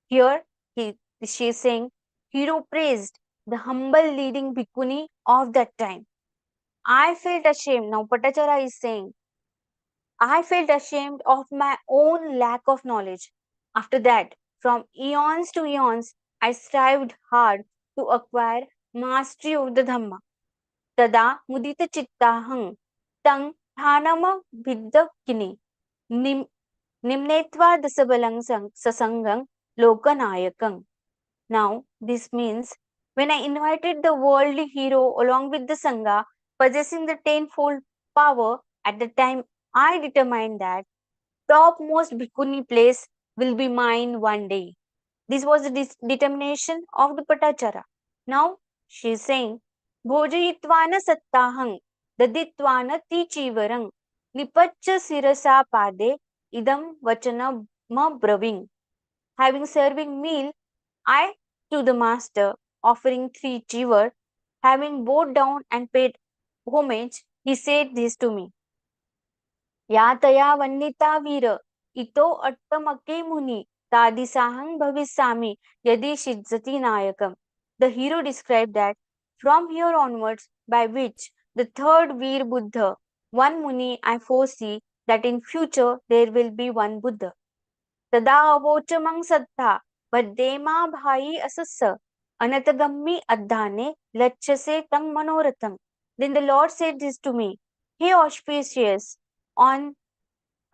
S3: Here she is saying, hero praised the humble leading bhikkhuni of that time. I felt ashamed. Now Patachara is saying, I felt ashamed of my own lack of knowledge. After that, from eons to eons, I strived hard to acquire mastery of the Dhamma. Tada mudita chittahang tang dhanama viddakini nimnetva dasabalang sasangang lokanayakang. Now, this means when I invited the worldly hero along with the Sangha, possessing the tenfold power, at the time I determined that topmost bhikkhuni place will be mine one day. This was the determination of the Patachara. Now, she is saying, Bhojayitvana sattahang, daditvana tichivarang, nipaccha sirasa pade, idam vachana ma braving. Having serving meal, I to the master offering 3 cheever. Having bowed down and paid homage, he said this to me. या तया वन्निता वीर इतो अट्टमके मुनि तादिसाहं भविष्यामि यदि शिज्जति नायकम. The hero described that from here onwards, by which the third Veer Buddha, one Muni, I foresee that in future there will be one Buddha. तदा अवोचमं सत्ता बद्धेमा भाई असस्य अनतगम्मी अद्धाने लक्ष्यसे तं मनोरथम. Then the Lord said this to me, Hey on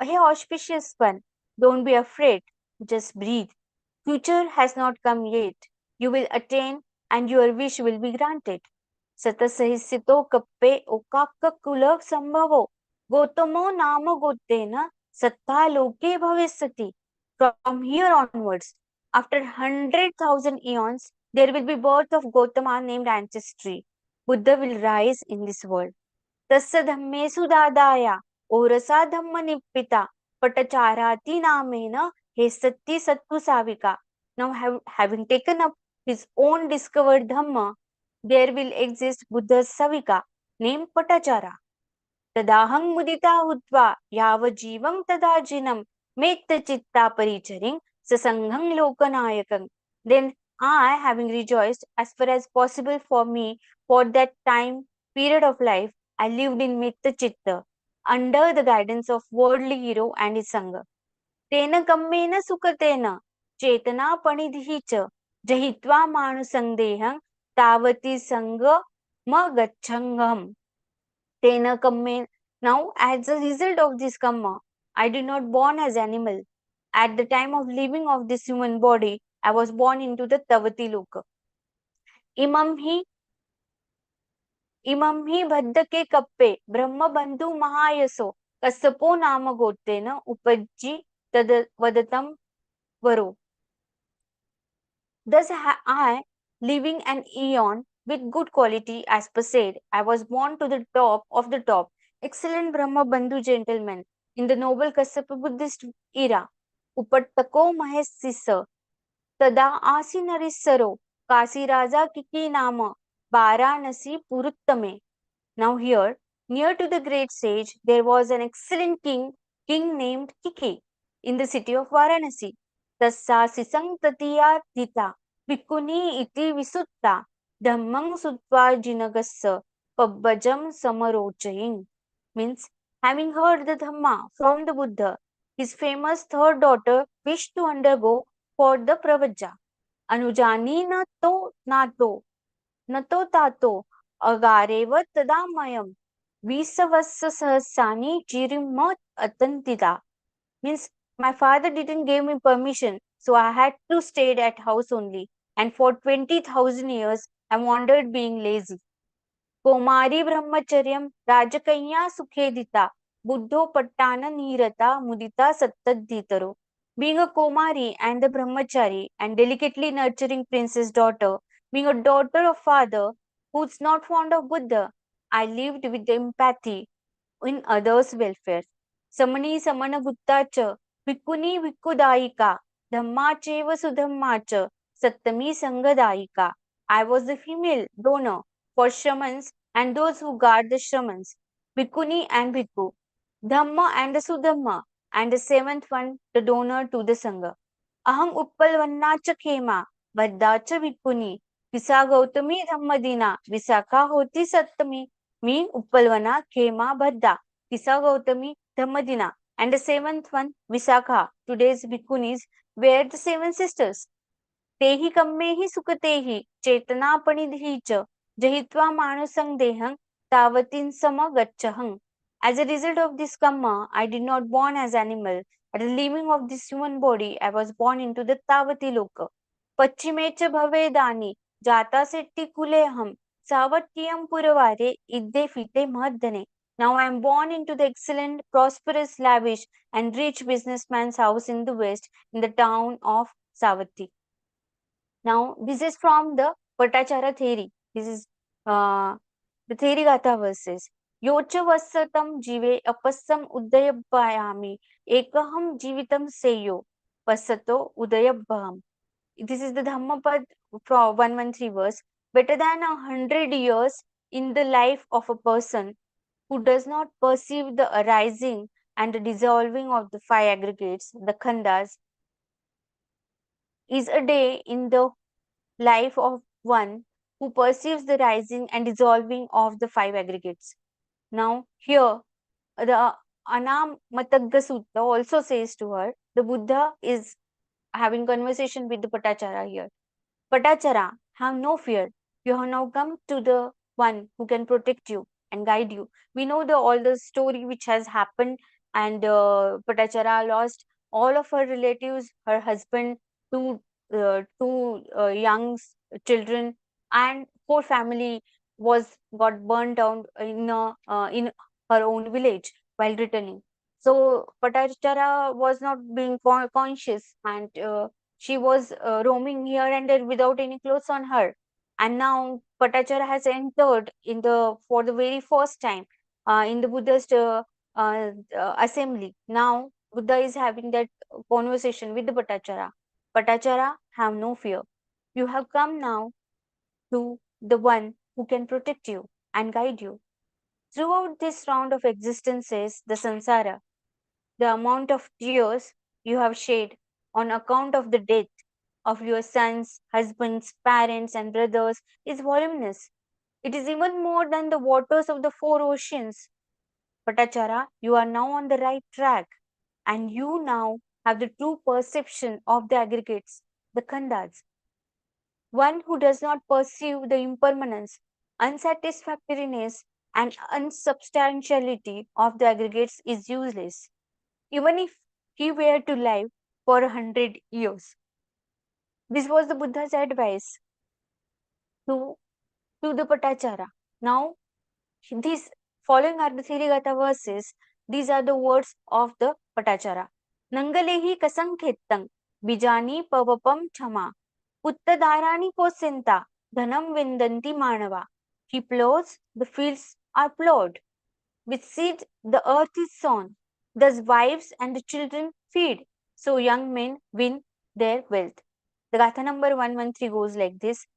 S3: auspicious one, don't be afraid, just breathe. Future has not come yet. You will attain and your wish will be granted. सतसहिसितो कप्पे ओकाक्ककुल संभवो गौतमो नाम गोत्तेन सत्ता लोके भविष्यति. From here onwards, after 100,000 eons, there will be birth of Gautama named ancestry. Buddha will rise in this world. तस्य धम्मेषु दादाया ओरसा धम्म निप्पिता पटचाराति नामेन हे सत्ति सत्तु साविका. Now having taken up his own discovered dhamma, there will exist Buddha's savika named Patachara. तदाहं मुदिता हुत्वा यावज्जीवं तदाजिनं मेत्त चित्ता परिचरिं ससंघं लोकनायकं. Then I, having rejoiced as far as possible for me for that time period of life, I lived in Mitta Chitta under the guidance of worldly hero and his sangha. Tena kammena sukatena chetana panidhi cha jahitva manusandeham tavati sangha magachangam. Tena kamme. Now, as a result of this kamma, I did not born as animal. At the time of living of this human body, I was born into the Tavati Loka. इमं हि भद्दके कप्पे ब्रह्मबंधु महायसो कस्सपो नाम गोत्तेन उपज्जि तद वदतं वरो. Thus I, living an eon with good quality, as per said, I was born to the top of the top, excellent Brahma Bandhu gentleman in the noble Kassapa Buddhist era. Upattako Mahesisa Tada Asinarissaro Kasi Raja Kiki Nama Varanasi Puruttame. Now here, near to the great sage, there was an excellent king named Kiki in the city of Varanasi. Tassa sisang tatiya dita vikuni iti visutta dhammang sutva jinagassa pabbajam samarochaying. Means, having heard the Dhamma from the Buddha, his famous third daughter wished to undergo for the Pravajja. Anujani nato tato agarev tadamayam visavassa sahasani chirimat atantita. Means my father didn't give me permission, so I had to stay at house only. And for 20,000 years, I wandered being lazy. Komari brahmacharyam rajakanya sukhedita buddho pattana nirata mudita sattaditaro. Being a Komari and the brahmachari and delicately nurturing princess daughter, being a daughter of father who's not fond of Buddha, I lived with empathy in others' welfare. Samani samana guttacha vikuni vikudayika dhamma sudhammacha sattami sangadayika. I was the female donor for shamans and those who guard the shamans, Bhikkhuni and Bhikkhu, Dhamma and the Sudhamma, and the seventh one, the donor to the Sangha. Aham uppalvannacha khema, Vaddacha Bhikkhuni, Visa Gautami Dhammadina, Visakha hoti Sattami, mean Uppalvana, Khema, Bhadda, Visa Gautami Dhammadina, and the seventh one, Visakha, today's Bhikkhunis, were the seven sisters. तेहि कम्मेहि सुखतेहि चेतनापणिधिः च जहित्वा मानुसं देहं तावतीं समगच्छहं. As a result of this kamma, I did not born as animal. At the leaving of this human body, I was born into the Tavati Loka. Pachimecha bhavedani jata setti kuleham savatyam puravare idde fite mahaddane. Now I am born into the excellent, prosperous, lavish, and rich businessman's house in the west, in the town of Savatthi. Now, this is from the Patachara theory. This is the theory Gatha verses. Yocha vasatam jive apassam udayabhayami ekaham jivitam seyo pasato udayabham. This is the Dhammapad from 113 verse. Better than 100 years in the life of a person who does not perceive the arising and the dissolving of the five aggregates, the khandas, is a day in the life of one who perceives the rising and dissolving of the five aggregates. Now, here, the Anamatagga Sutta also says to her, the Buddha is having conversation with the Patachara here. Patachara, have no fear. You have now come to the one who can protect you and guide you. We know all the story which has happened, and Patachara lost all of her relatives, her husband, two young children, and whole family got burned down in her own village while returning. So Patachara was not being conscious, and she was roaming here and there without any clothes on her. And now Patachara has entered for the very first time in the Buddhist assembly. Now Buddha is having that conversation with the Patachara. Patachara, have no fear. You have come now to the one who can protect you and guide you. Throughout this round of existences, the samsara, the amount of tears you have shed on account of the death of your sons, husbands, parents, and brothers is voluminous. It is even more than the waters of the four oceans. Patachara, you are now on the right track, and you now have the true perception of the aggregates, the khandas. One who does not perceive the impermanence, unsatisfactoriness, and unsubstantiality of the aggregates is useless, even if he were to live for 100 years. This was the Buddha's advice to, to the Patachara. Now, these following are the Thirigata verses. These are the words of the Patachara. Nangalehi kasankhettang bijani pavapam chama uttadarani posenta dhanam vindanti manava. He plows, the fields are plowed. With seed the earth is sown. Thus wives and the children feed. So young men win their wealth. The Gatha number 113 goes like this.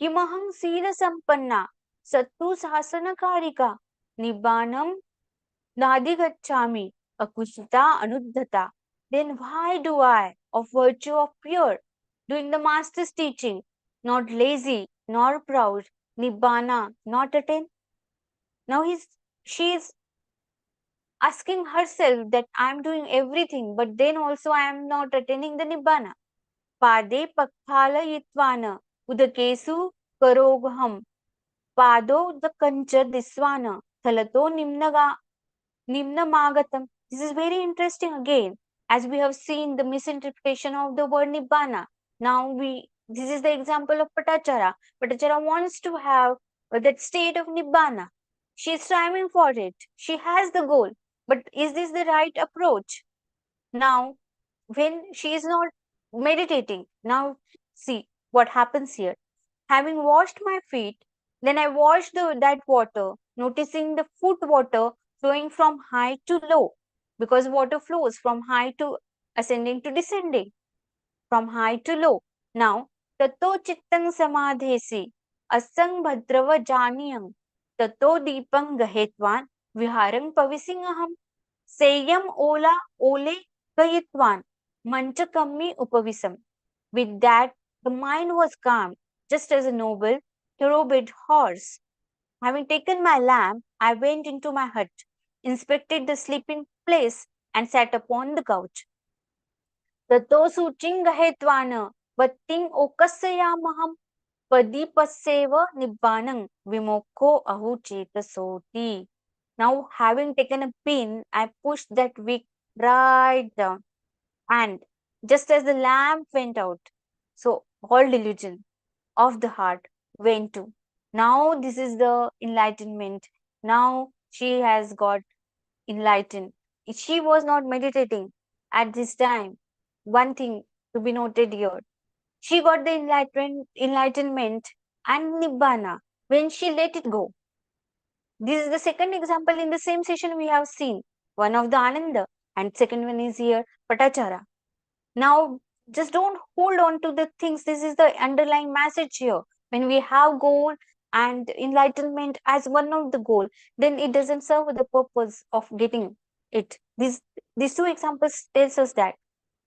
S3: Kimaham Sila Sampanna Sattu Sasanakarika Nibbanam Nadigachami Akushita Anuddhata. Then why do I, of virtue of pure, doing the master's teaching, not lazy nor proud, Nibbana not attain? Now she is asking herself that I am doing everything, but then also I am not attaining the Nibbana. Pade Pakhala Yitvana Udakesu Karogham Pado the Kancha Diswana Thalato Nimnamagatam. This is very interesting again, as we have seen the misinterpretation of the word Nibbana. Now this is the example of Patachara. Patachara wants to have that state of Nibbana. She is striving for it. She has the goal. But is this the right approach? Now, when she is not meditating, now see what happens here. Having washed my feet, then I washed that water, noticing the foot water flowing from high to low, because water flows from high to ascending to descending, from high to low. Now, tato chittang samadhesi, asang bhadrava janiyam, tato deepang gahetvan, viharang pavisingaham, seyam ola ole gayitvan, manchakammi upavisam. With that, the mind was calm, just as a noble, thoroughbred horse. Having taken my lamp, I went into my hut, inspected the sleeping place, and sat upon the couch. Tato suching gahetvana, vatting okasayamaham, padipaseva nibbanang, vimokho ahu chetasoti. Now, having taken a pin, I pushed that wick right down, and just as the lamp went out, so all delusion of the heart went to. Now this is the enlightenment. Now she has got enlightened. She was not meditating at this time. One thing to be noted here. She got the enlightenment and nibbana when she let it go. This is the second example in the same session we have seen. One of the Ananda and second one is here Patachara. Now just don't hold on to the things. This is the underlying message here. When we have goal and enlightenment as one of the goal, then it doesn't serve the purpose of getting it. These two examples tells us that.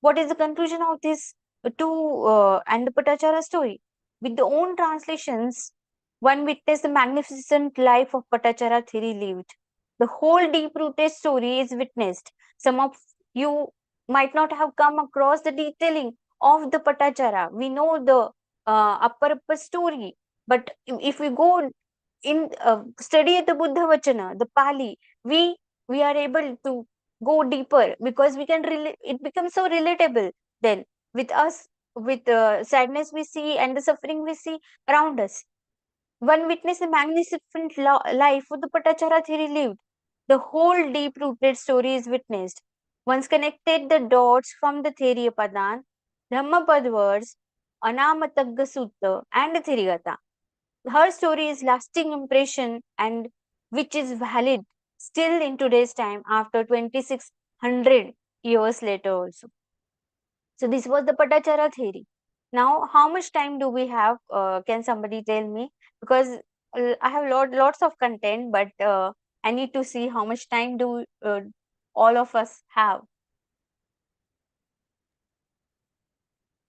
S3: What is the conclusion of this two and the Patachara story? With the own translations, one witnessed the magnificent life of Patachara theory lived. The whole deep-rooted story is witnessed. Some of you might not have come across the detailing of the Patachara. We know the upper story, but if we go in study the Buddha Vachana, the Pali, we are able to go deeper because we can it becomes so relatable then with us, with sadness we see and the suffering we see around us. One witnessed the magnificent life of the Patachara theory lived. The whole deep-rooted story is witnessed. Once connected the dots from the theory Padan, Dhammapad words, Anamatagga Sutta, and the Therigatha. Her story is lasting impression and which is valid still in today's time after 2600 years later also. So this was the Patachara theory. Now, how much time do we have? Can somebody tell me? Because I have lots of content, but I need to see how much time do all of us have.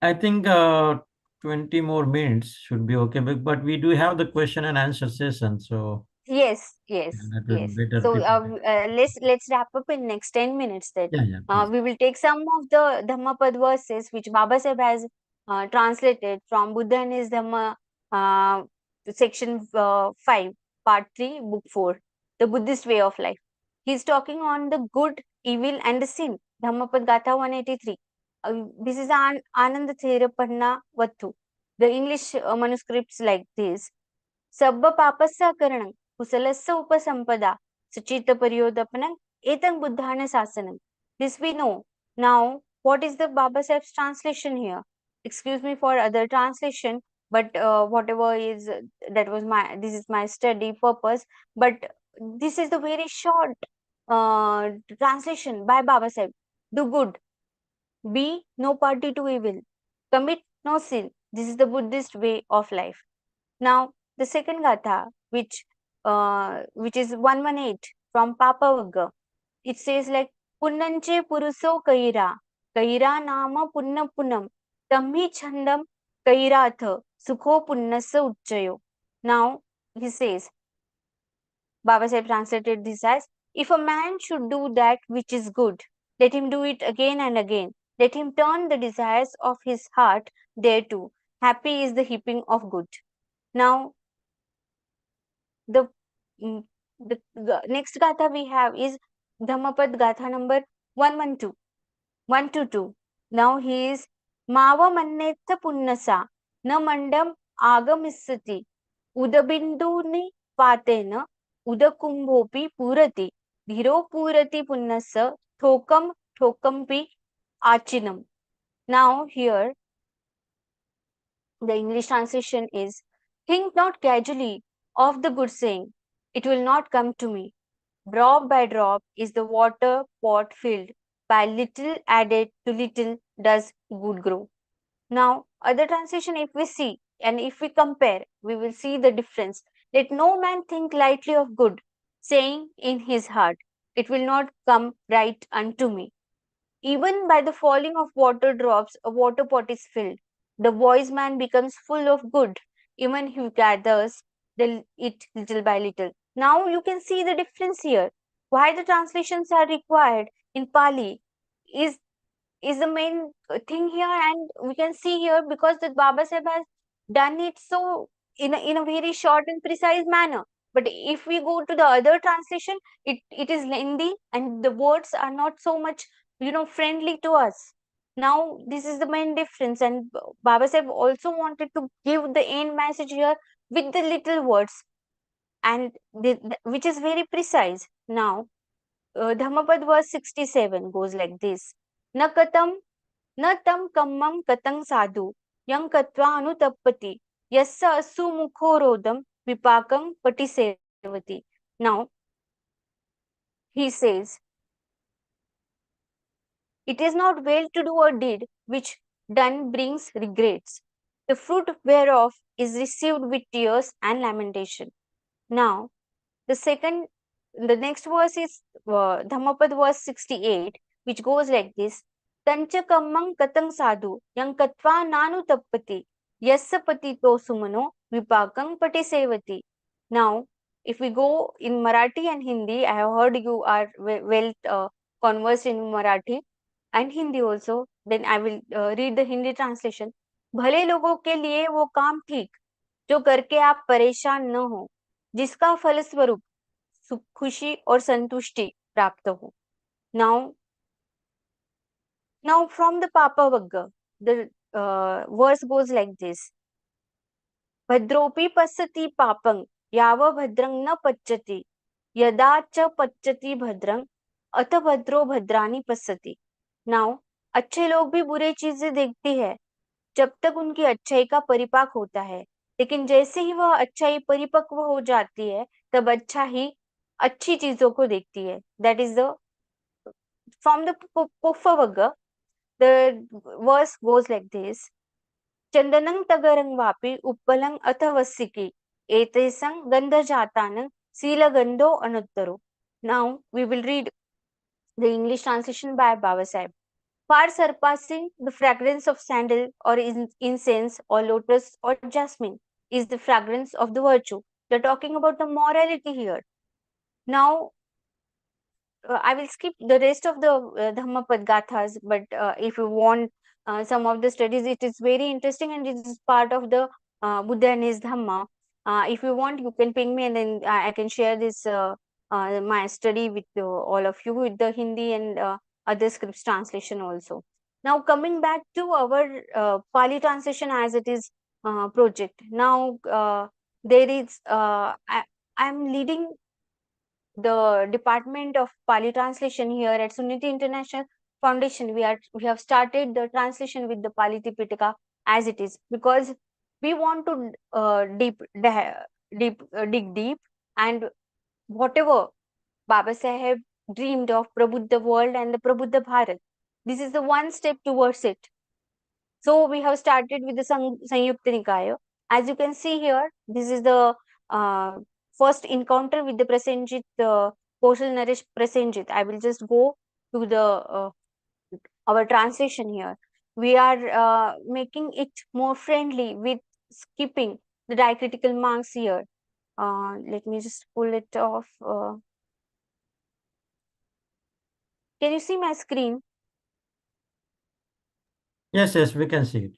S2: I think 20 more minutes should be okay, but we do have the question and answer session, so
S3: Yes, yes,
S2: that will
S3: yes.
S2: be better
S3: So
S2: people.
S3: let's wrap up in next 10 minutes then.
S2: Yeah, please.
S3: We will take some of the Dhammapad verses which Baba Sahib has translated from Buddha and his Dhamma, section 5, part 3, book 4, the Buddhist way of life. He's talking on the good, evil, and the sin. Dhammapad Gatha 183. This is Ananda Therapanna Vattu. The English manuscripts like this. Sabba papasya karanam, kusalassa upasampada, suchita pariyodapana, etang buddhana sasanam. This we know. Now, what is the Baba Sahib's translation here? Excuse me for other translation, but whatever is this is my study purpose. But this is the very short translation by Baba Sahib. Do good, be no party to evil, commit no sin. This is the Buddhist way of life. Now, the second gatha, which is 118 from Papa Vagga, it says like Punnanche Puruso Kaira, Kaira Nama Punna Punam, Tamhi Chandam Kairatha, Sukho Punnasa Uchayo. Now, he says, Baba Sahib translated this as, if a man should do that which is good, let him do it again and again. Let him turn the desires of his heart thereto. Happy is the heaping of good. Now, the, mm, the next gatha we have is Dhammapad gatha number 112, 122. Now he is Mava Mannetha Punnasa, Na Mandam Agamissati, Udabinduni Patena, Udakumbhopi Purati, Dhiro Purati Punnasa, Thokampi Achinam. Now here the English translation is, think not casually of the good saying, it will not come to me. Drop by drop is the water pot filled, by little added to little does good grow. Now, other translation, if we see and if we compare, we will see the difference. Let no man think lightly of good, saying in his heart, it will not come right unto me. Even by the falling of water drops, a water pot is filled. The wise man becomes full of good, even he gathers it little by little. Now you can see the difference here. Why the translations are required in Pali is is the main thing here, and we can see here because the Baba Sahib has done it so in a very short and precise manner. But if we go to the other translation, it is lengthy and the words are not so much friendly to us. Now this is the main difference, and Baba Sahib also wanted to give the end message here with the little words, and which is very precise. Now Dhammapad verse 67 goes like this: Nakatam न तम कम्मम कतं साधु यं कत्वा अनुतप्पति यस्य असुमुखोरोदम vipakam patisevati. Now he says, it is not well to do a deed which done brings regrets. The fruit whereof is received with tears and lamentation. Now, the next verse is Dhammapad verse 68, which goes like this. Tancha kammang katang sadhu, yang katva nanu tappati, yassa pati to sumano, vipakang pati sevati. Now, if we go in Marathi and Hindi, I have heard you are well conversed in Marathi and Hindi also. Then I will read the Hindi translation. भले लोगों के लिए वो काम ठीक जो करके आप परेशान न हो, जिसका फलस्वरूप खुशी और संतुष्टि प्राप्त हो. Now from the Papa Vagga, the verse goes like this. Bhadropi passati papang yava bhadrang na pacchati yada cha pacchati bhadrang अथ भद्रो भद्रानी पश्यति. नाउ अच्छे लोग भी बुरे चीजें देखती है जब तक उनकी अच्छाई का परिपाक होता है, लेकिन जैसे ही वह अच्छाई परिपक्व हो जाती है तब अच्छा ही अच्छी चीजों को देखती है. That is the from the Puffavagga. The verse goes like this. Chandanang tagarang vapi uppalang athavasiki etesang gandha jatanang sila gandho anuttaro. Now we will read the English translation by Baba Sahib. Far surpassing the fragrance of sandal or incense or lotus or jasmine is the fragrance of the virtue. They're talking about the morality here. Now, I will skip the rest of the Dhammapad Gathas, but if you want some of the studies, it is very interesting and it is part of the Buddha and his Dhamma. If you want, you can ping me and then I can share this my study with all of you with the Hindi and other scripts translation also. Now coming back to our Pali translation as it is project. Now there is I am leading the Department of Pali Translation here at Sunniti International Foundation. We have started the translation with the Pali Tipitaka as it is because we want to dig deep and whatever Baba Saheb dreamed of Prabuddha world and the Prabuddha Bharat. This is the one step towards it. So we have started with the Sanyukta Nikaya. As you can see here, this is the first encounter with the Prasenjit, Koshal Naresh Prasenjit. I will just go to the our translation here. We are making it more friendly with skipping the diacritical marks here. Let me just pull it off. Can you see my screen?
S2: Yes, we can see it.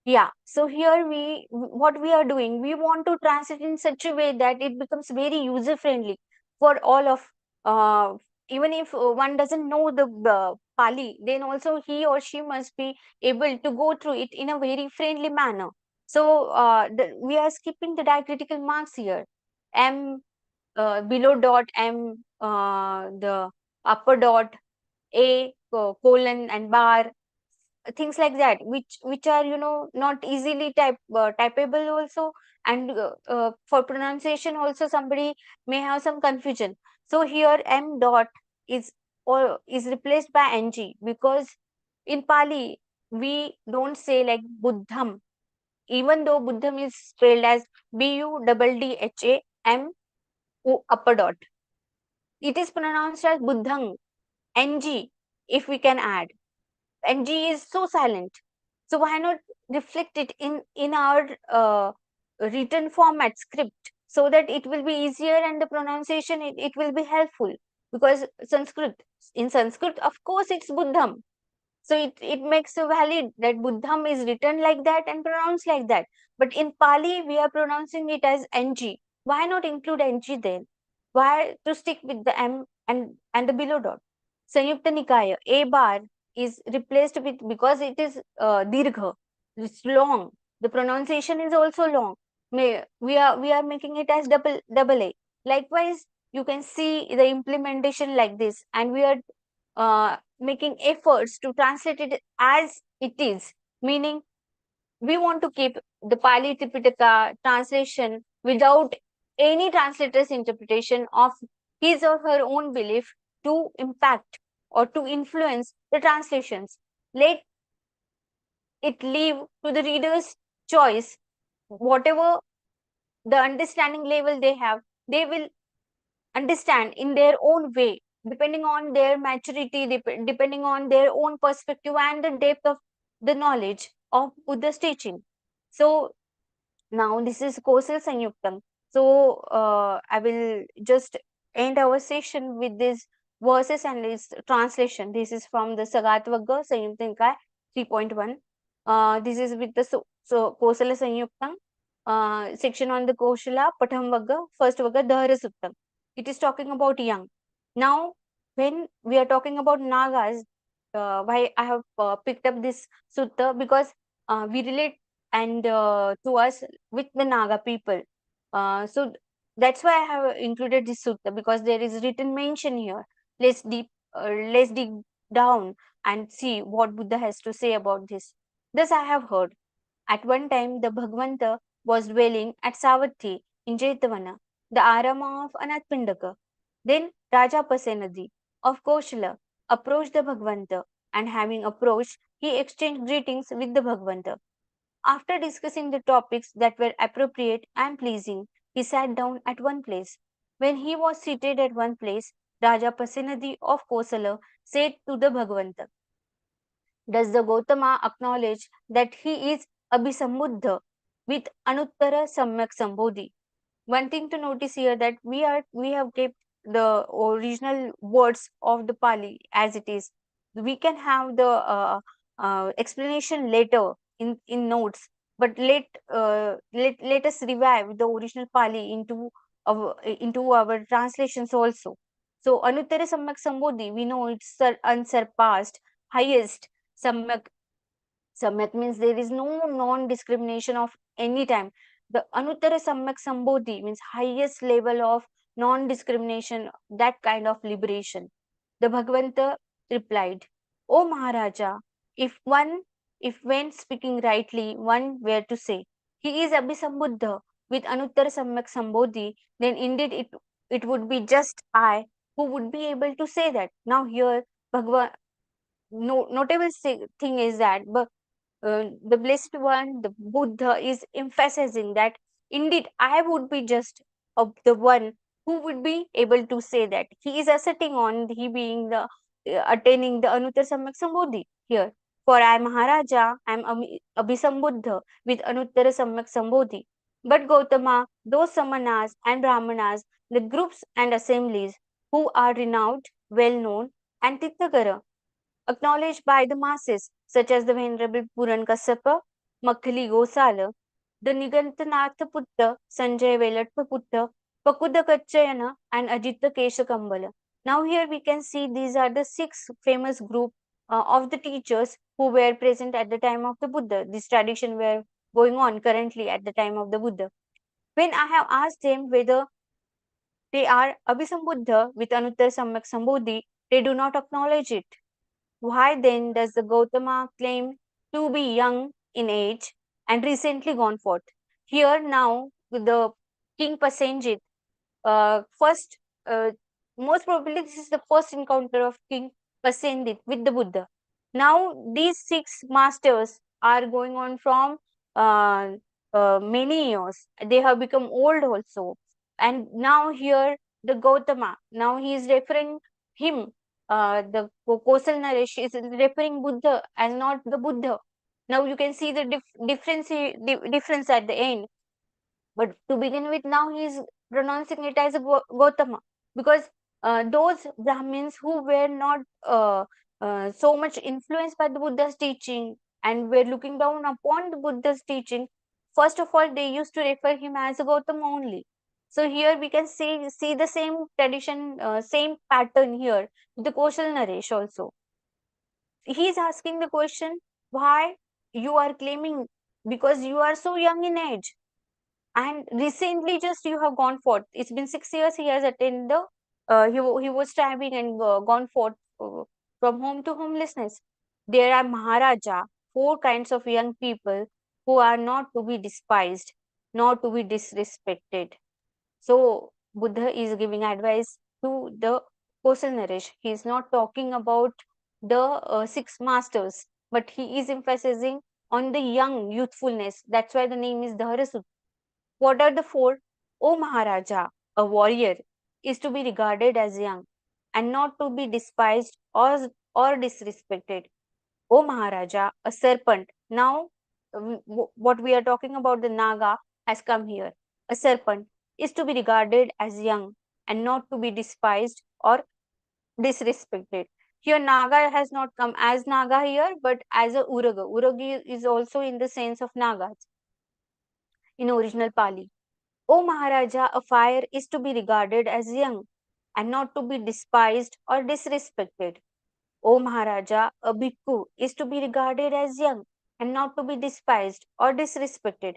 S3: Yeah, so here what we are doing, we want to translate in such a way that it becomes very user friendly for all of even if one doesn't know the Pali, then also he or she must be able to go through it in a very friendly manner. So we are skipping the diacritical marks here. M below dot, M the upper dot, A colon and bar, things like that, which are not easily typable also, and for pronunciation also somebody may have some confusion. So here M dot is is replaced by ng because in Pali we don't say like Buddham, even though Buddham is spelled as Buddham upper dot. It is pronounced as Buddhang, ng if we can add. And G is so silent. So why not reflect it in our written format script so that it will be easier and the pronunciation it will be helpful, because in Sanskrit of course it's Buddham. So it makes a valid that Buddham is written like that and pronounced like that. But in Pali, we are pronouncing it as NG. Why not include NG then? Why to stick with the M and the below dot? Sanyukta Nikaya, A bar is replaced with, because it is dirgha, it's long. The pronunciation is also long. We are making it as double A. Likewise, you can see the implementation like this, and we are making efforts to translate it as it is, meaning we want to keep the Pali Tipitaka translation without any translator's interpretation of his or her own belief to impact or to influence the translations. Let it leave to the reader's choice. Whatever the understanding level they have, they will understand in their own way, depending on their maturity, depending on their own perspective and the depth of the knowledge of Buddha's teaching. So now this is Kosal Sanyuktam. So I will just end our session with this verses and its translation. This is from the Sagatvagga Sanyukta Nikaya 3.1. This is with the Kosala Sanyuktam section on the Koshala Patham Vagga, first Vagga Dhara Suttam. It is talking about young. Now, when we are talking about Nagas, why I have picked up this sutta, because we relate and to us with the Naga people. So that's why I have included this sutta, because there is written mention here. Let's dig down and see what Buddha has to say about this. Thus I have heard. At one time, the Bhagavanta was dwelling at Savatthi in Jetavana, the Arama of Anatpindaka. Then Raja Pasenadi of Koshala approached the Bhagavanta, and having approached, he exchanged greetings with the Bhagavanta. After discussing the topics that were appropriate and pleasing, he sat down at one place. When he was seated at one place, Raja Pasenadi of Kosala said to the Bhagavanta, does the Gautama acknowledge that he is Abhisambuddha with Anuttara Samyak Sambodhi? One thing to notice here, that we have kept the original words of the Pali as it is. We can have the explanation later in notes, but let us revive the original Pali into our translations also. So Anuttara Samyak Sambodhi, we know it's unsurpassed, highest Samyak. Samyak means there is no non-discrimination of any time. The Anuttara Samyak Sambodhi means highest level of non-discrimination, that kind of liberation. The Bhagavanta replied, O Maharaja, if when speaking rightly, one were to say, he is Abhisambuddha with Anuttara Samyak Sambodhi, then indeed it would be just I who would be able to say that. Now here, Bhagavan, notable thing is that the blessed one, the Buddha, is emphasizing that indeed I would be just of the one who would be able to say that. He is asserting on he being the attaining the Anuttar Samyak Sambodhi here. For I, Maharaja, I am Abhisambuddha with Anuttara Samyak Sambodhi. But Gautama, those Samanas and Brahmanas, the groups and assemblies who are renowned, well known, and Tirthagara, acknowledged by the masses, such as the Venerable Puran Kassapa, Makhali Gosala, the Nigantanath Putta, Sanjay Velatpa Putta, Pakuda Kachayana, and Ajita Kesha Kambala. Now here we can see these are the 6 famous group of the teachers who were present at the time of the Buddha. This tradition were going on currently at the time of the Buddha. When I have asked them whether they are Abhisambuddha with Anuttar Samyak Sambodhi, they do not acknowledge it. Why then does the Gautama claim to be young in age and recently gone forth? Here now, the King Pasenjit, first, most probably this is the first encounter of King Pasenjit with the Buddha. Now, these 6 masters are going on from many years. They have become old also. And now here, the Gautama, now he is referring him, the Kosal Naresh is referring Buddha as not the Buddha. Now you can see the difference at the end. But to begin with, now he is pronouncing it as a Gautama, because those Brahmins who were not so much influenced by the Buddha's teaching and were looking down upon the Buddha's teaching, first of all, they used to refer him as a Gautama only. So here we can see the same tradition, same pattern here with the Koshal Naresh also. He is asking the question, why you are claiming, because you are so young in age and recently just you have gone forth. It's been 6 years he has attained the he was traveling and gone forth from home to homelessness. There are Maharaja, 4 kinds of young people who are not to be despised, not to be disrespected. So Buddha is giving advice to the Kosal Naresh. He is not talking about the 6 masters, but he is emphasizing on the young youthfulness. That's why the name is Dharasut. What are the four? O Maharaja, a warrior, is to be regarded as young and not to be despised or disrespected. O Maharaja, a serpent. Now, what we are talking about, the Naga, has come here. A serpent is to be regarded as young and not to be despised or disrespected. Here, Naga has not come as Naga here, but as a Uraga. Uraga is also in the sense of Nagas in original Pali. O Maharaja, a fire is to be regarded as young and not to be despised or disrespected. O Maharaja, a bhikkhu is to be regarded as young and not to be despised or disrespected.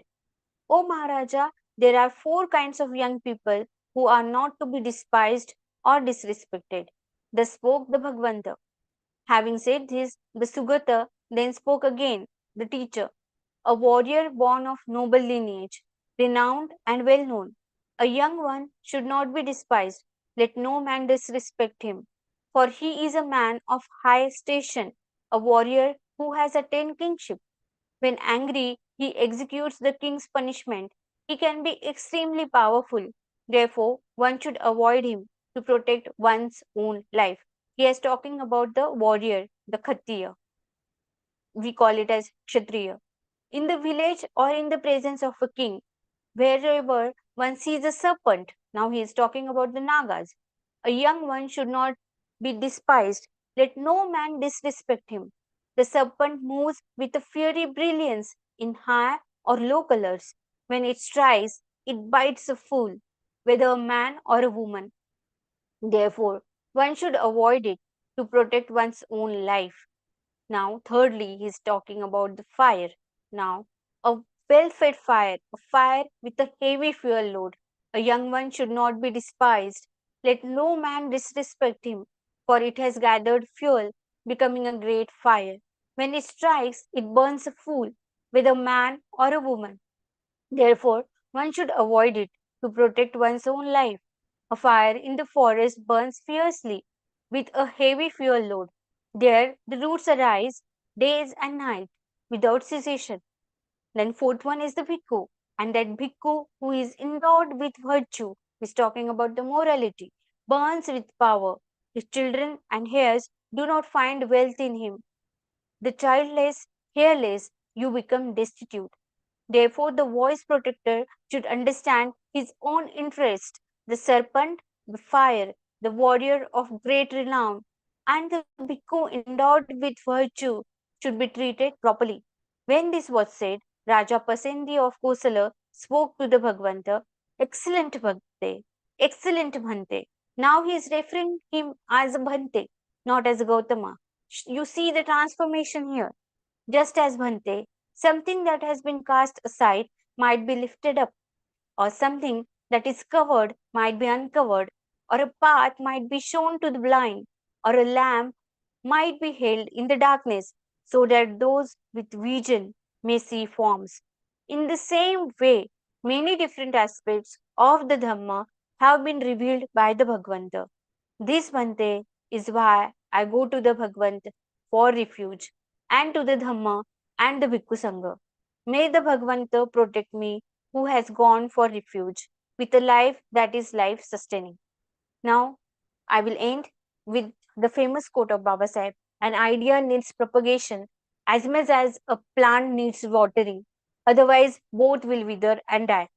S3: O Maharaja, there are four kinds of young people who are not to be despised or disrespected. Thus spoke the Bhagavanta. Having said this, the Sugata then spoke again, the teacher, a warrior born of noble lineage, renowned and well known. A young one should not be despised. Let no man disrespect him, for he is a man of high station, a warrior who has attained kingship. When angry, he executes the king's punishment. He can be extremely powerful. Therefore, one should avoid him to protect one's own life. He is talking about the warrior, the Khattiya. We call it as Kshatriya. In the village or in the presence of a king, wherever one sees a serpent, now he is talking about the Nagas, a young one should not be despised. Let no man disrespect him. The serpent moves with a fiery brilliance in high or low colors. When it strikes, it bites a fool, whether a man or a woman. Therefore, one should avoid it to protect one's own life. Now, thirdly, he's talking about the fire. Now, a well fed fire, a fire with a heavy fuel load. A young one should not be despised. Let no man disrespect him, for it has gathered fuel, becoming a great fire. When it strikes, it burns a fool, whether man or a woman. Therefore, one should avoid it to protect one's own life. A fire in the forest burns fiercely with a heavy fuel load. There, the roots arise days and night without cessation. Then, fourth one is the bhikkhu, and that bhikkhu who is endowed with virtue, is talking about the morality, burns with power. His children and heirs do not find wealth in him. The childless, hairless, you become destitute. Therefore, the voice protector should understand his own interest. The serpent, the fire, the warrior of great renown, and the bhikkhu endowed with virtue should be treated properly. When this was said, Raja Pasendi of Kosala spoke to the Bhagavanta, excellent Bhakte, excellent Bhante. Now he is referring him as a Bhante, not as a Gautama. You see the transformation here. Just as Bhante, something that has been cast aside might be lifted up, or something that is covered might be uncovered, or a path might be shown to the blind, or a lamp might be held in the darkness, so that those with vision may see forms. In the same way, many different aspects of the Dhamma have been revealed by the Bhagavanta. This Bhante is why I go to the Bhagavant for refuge, and to the Dhamma and the Bhikkhu Sangha. May the Bhagavanta protect me who has gone for refuge with a life that is life sustaining. Now, I will end with the famous quote of Baba Sahib: an idea needs propagation as much as a plant needs watering, otherwise, both will wither and die.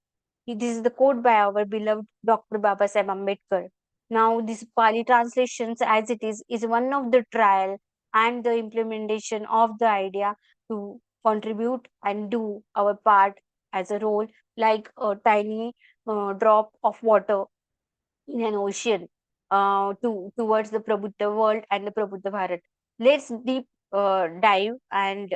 S3: This is the quote by our beloved Dr. Baba Sahib Ambedkar. Now, this Pali translations, as it is one of the trial and the implementation of the idea to contribute and do our part as a role, like a tiny drop of water in an ocean towards the Prabuddha world and the Prabuddha Bharat. Let's deep dive and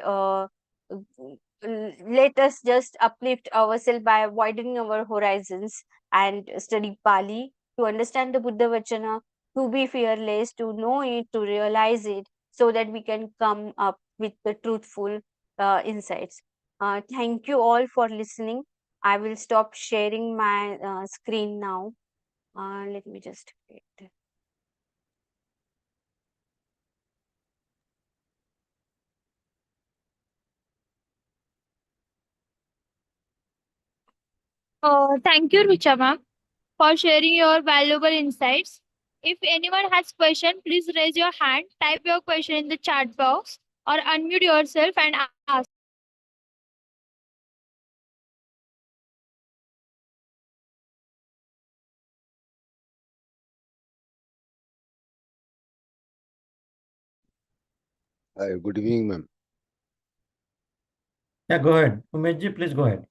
S3: let us just uplift ourselves by widening our horizons and study Pali to understand the Buddha Vachana, to be fearless, to know it, to realize it, so that we can come up with the truthful insights. Thank you all for listening. I will stop sharing my screen now. Let me just wait.
S1: Thank you, Rucha ma'am, for sharing your valuable insights. If anyone has question, please raise your hand, type your question in the chat box, or unmute yourself and ask.
S4: Good evening, ma'am.
S2: Yeah, go ahead. Umedji, please go ahead.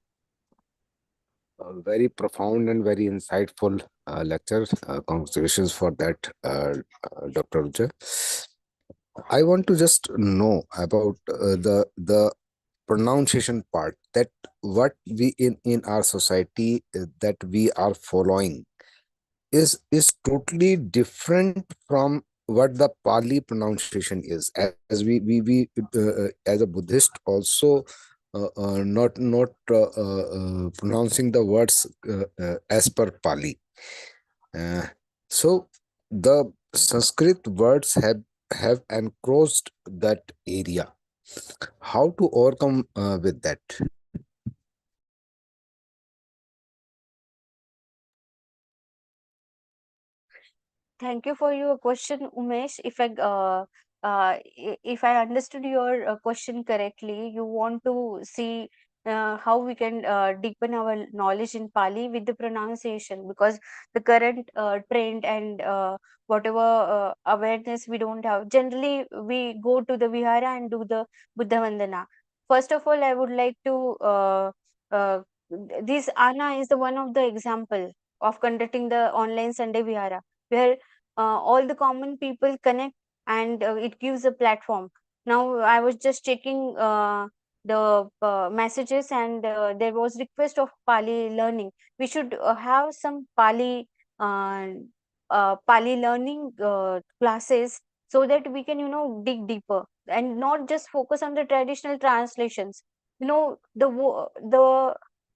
S4: Very profound and very insightful lecture. Congratulations for that, Dr. Ruja. I want to just know about the pronunciation part, that what we in our society that we are following is totally different from what the Pali pronunciation is. As we as a Buddhist also not pronouncing the words as per Pali. So the Sanskrit words have encroached that area. How to overcome with that?
S3: Thank you for your question, Umesh. If I understood your question correctly, you want to see how we can deepen our knowledge in Pali with the pronunciation, because the current trend and whatever awareness we don't have. Generally, we go to the Vihara and do the Buddha Vandana. First of all, I would like to this Anna is the one of the example of conducting the online Sunday Vihara, where all the common people connect, and it gives a platform. Now I was just checking the messages, and there was request of Pali learning. We should have some uh, Pali learning classes, so that we can dig deeper and not just focus on the traditional translations. The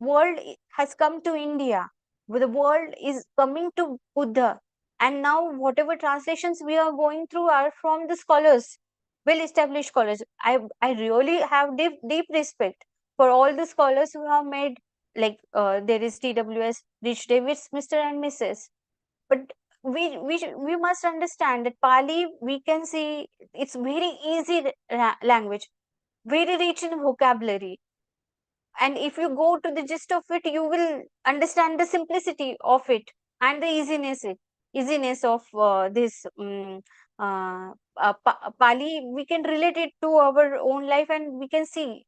S3: world has come to India, the world is coming to Buddha, and now whatever translations we are going through are from the scholars, well established scholars. I really have deep respect for all the scholars who have made, like there is TWS, Rich Davids, Mr. and Mrs. But we must understand that Pali, we can see it's very easy language, very rich in vocabulary, and if you go to the gist of it, you will understand the simplicity of it and the easiness of this Pali. We can relate it to our own life, and we can see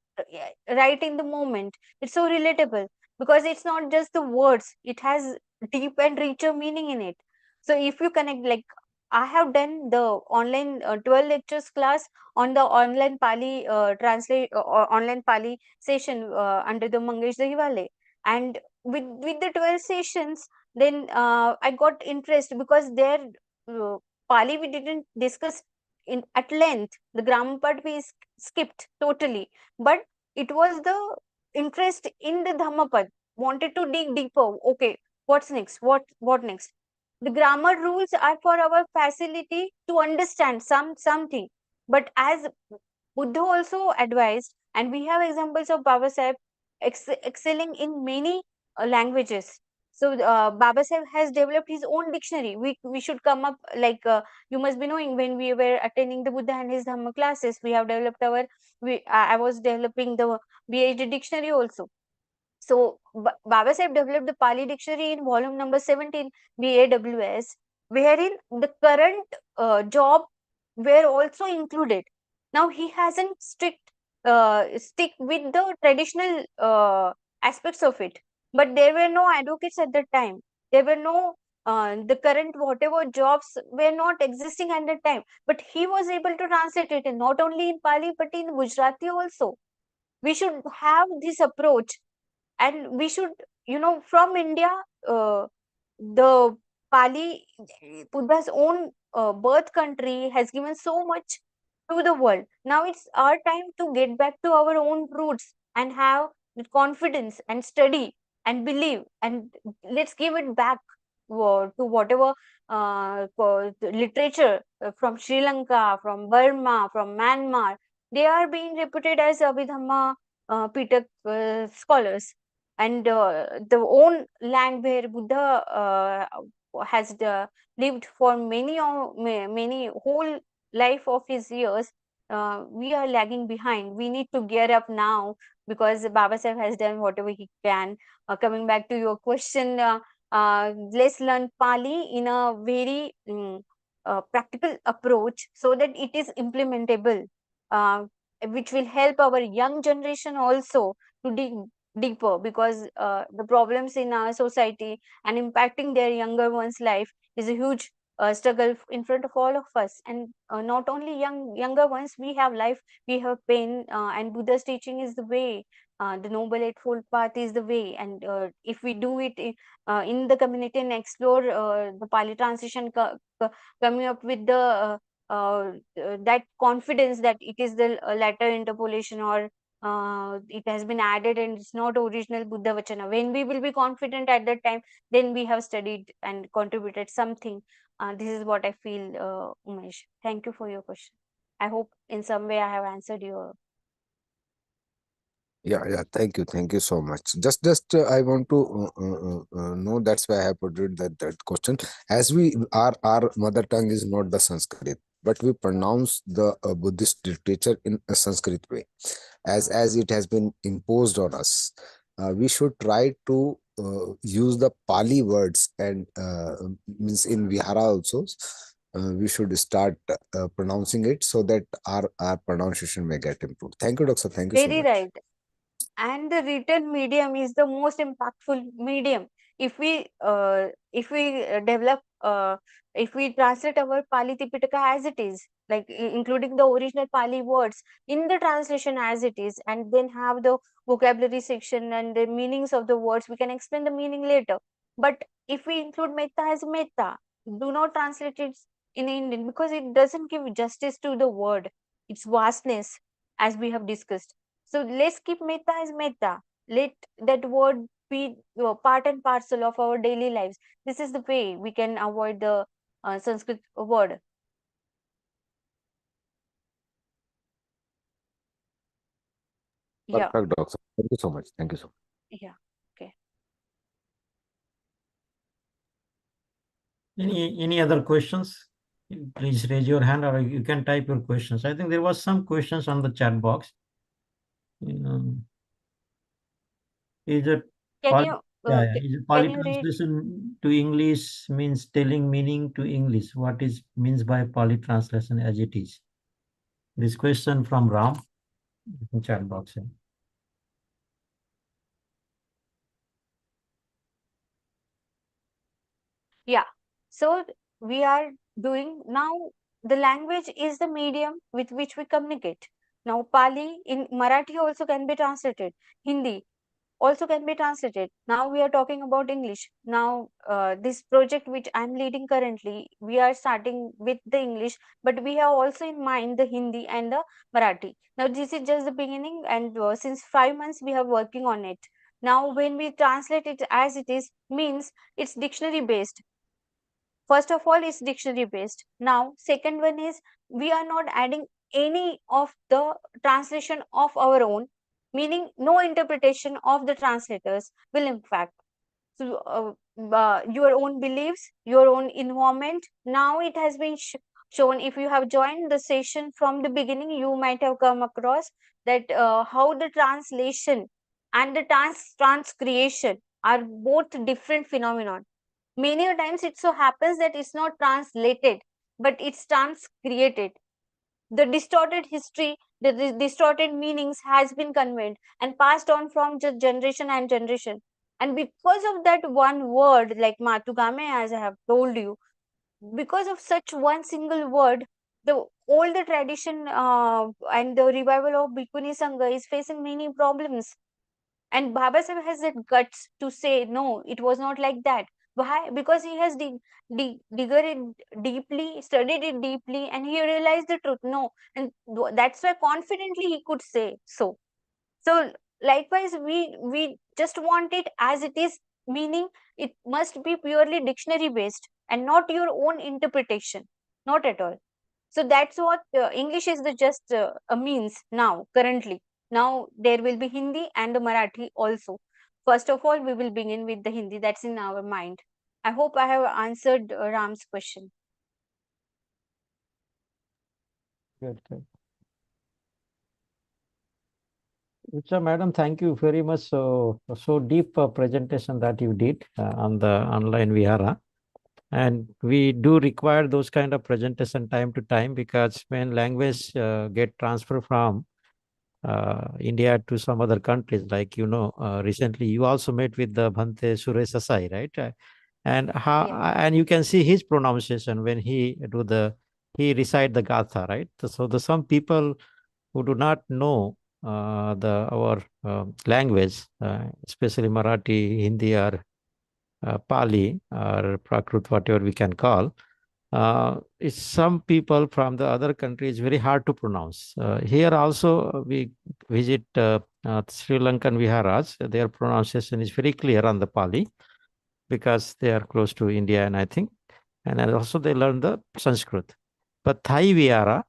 S3: right in the moment. It's so relatable, because it's not just the words, it has deep and richer meaning in it. So if you connect, like I have done the online 12 lectures class on the online Pali translate online Pali session under the Mangesh Dahiwale. And with the 12 sessions, then I got interest, because there Pali we didn't discuss in at length. The grammar part we skipped totally, but it was the interest in the Dhammapad. Wanted to dig deeper. Okay, what's next? What next? The grammar rules are for our facility to understand something, but as Buddha also advised, and we have examples of Baba Sahib excelling in many languages. So Baba Sahib has developed his own dictionary. We should come up, like you must be knowing, when we were attending the Buddha and his Dhamma classes, we have developed our. I was developing the BHD dictionary also. So Baba Sahib developed the Pali dictionary in volume number 17, BAWS, wherein the current job were also included. Now he hasn't stick with the traditional aspects of it, but there were no advocates at that time. There were no the current whatever jobs were not existing at that time, but he was able to translate it in, not only in Pali but in Gujarati also. We should have this approach, and we should, from India, uh, the Pali, Buddha's own birth country, has given so much to the world. Now it's our time to get back to our own roots and have the confidence and study and believe, and let's give it back to whatever the literature from Sri Lanka, from Burma, from Myanmar. They are being reputed as Abhidhamma Pitak scholars. and the own land where Buddha has lived for many whole life of his years, we are lagging behind. We need to gear up now, because Baba Sahib has done whatever he can. Coming back to your question, let's learn Pali in a very practical approach so that it is implementable, which will help our young generation also to dig deeper, because the problems in our society and impacting their younger one's life is a huge struggle in front of all of us. And not only younger ones, we have life, we have pain, and Buddha's teaching is the way. The noble eightfold path is the way, and if we do it in the community and explore the Pali transition, coming up with the that confidence that it is the latter interpolation, or it has been added and it's not original Buddha Vachana. When we will be confident at that time, then we have studied and contributed something. This is what I feel, Umesh. Thank you for your question. I hope in some way I have answered your.
S4: Yeah, thank you so much. Just I want to know, that's why I have put it that question. As our mother tongue is not the Sanskrit, but we pronounce the Buddhist literature in a Sanskrit way, as it has been imposed on us. We should try to use the Pali words, and means in Vihara also. We should start pronouncing it, so that our pronunciation may get improved. Thank you, Doctor. Thank you so
S3: Very
S4: much.
S3: right. And the written medium is the most impactful medium. If we develop, if we translate our Pali Tipitaka as it is, like including the original Pali words in the translation as it is, and then have the vocabulary section and the meanings of the words, we can explain the meaning later. But if we include metta as metta, do not translate it in Indian, because it doesn't give justice to the word, its vastness, as we have discussed. So let's keep metta as metta. Let that word be part and parcel of our daily lives. This is the way we can avoid the Sanskrit word. Yeah,
S4: Perfect, Doctor. Thank you so much. Thank you so much.
S3: yeah. Okay.
S2: Any other questions? Please raise your hand, or you can type your questions. I think there was some questions on the chat box. Is it
S3: Can you
S2: Is it
S3: can
S2: Pali
S3: you read?
S2: translation to English means telling meaning to English? What is means by Pali translation as it is? This question from Ram in chat box.
S3: Yeah. So we are doing now. The language is the medium with which we communicate. Now Pali in Marathi also can be translated. Hindi also can be translated. Now we are talking about English. Now this project which I'm leading currently, we are starting with the English, but we have also in mind the Hindi and the Marathi. Now this is just the beginning, and since 5 months we are working on it. Now when we translate it as it is, means it's dictionary based. First of all, it's dictionary based. Now second one is, we are not adding any of the translation of our own, meaning no interpretation of the translators will impact. So your own beliefs, your own environment. Now it has been shown. If you have joined the session from the beginning, you might have come across that how the translation and the transcreation are both different phenomenon. Many a times it so happens that it's not translated, but it's transcreated. The distorted history, the distorted meanings has been conveyed and passed on from generation and generation. And because of that one word, like Matugame, as I have told you, because of such one single word, the all the tradition and the revival of Bhikkhuni Sangha is facing many problems. And Baba Sahib has that guts to say, no, it was not like that. Why? Because he has diggered it deeply, studied it deeply, and he realized the truth. No, and that's why confidently he could say so. So likewise, we just want it as it is, meaning it must be purely dictionary based and not your own interpretation, not at all. So that's what English is the just a means now currently. Now there will be Hindi and the Marathi also. First of all, we will begin with the Hindi that's in our mind. I hope I have answered Ram's question.
S2: Good, good. Richa madam, thank you very much. So deep presentation that you did on the online Vihara. And we do require those kind of presentation time to time, because when language get transferred from India to some other countries, like recently you also met with the Bhante Suresh Asai, right? And how and you can see his pronunciation when he recite the Gatha, right? So the some people who do not know our language, especially Marathi, Hindi, or Pali, or Prakrit, whatever we can call. It's some people from the other country is very hard to pronounce. Here also we visit Sri Lankan Viharas. Their pronunciation is very clear on the Pali, because they are close to India, and I think, and also they learn the Sanskrit. But Thai Vihara,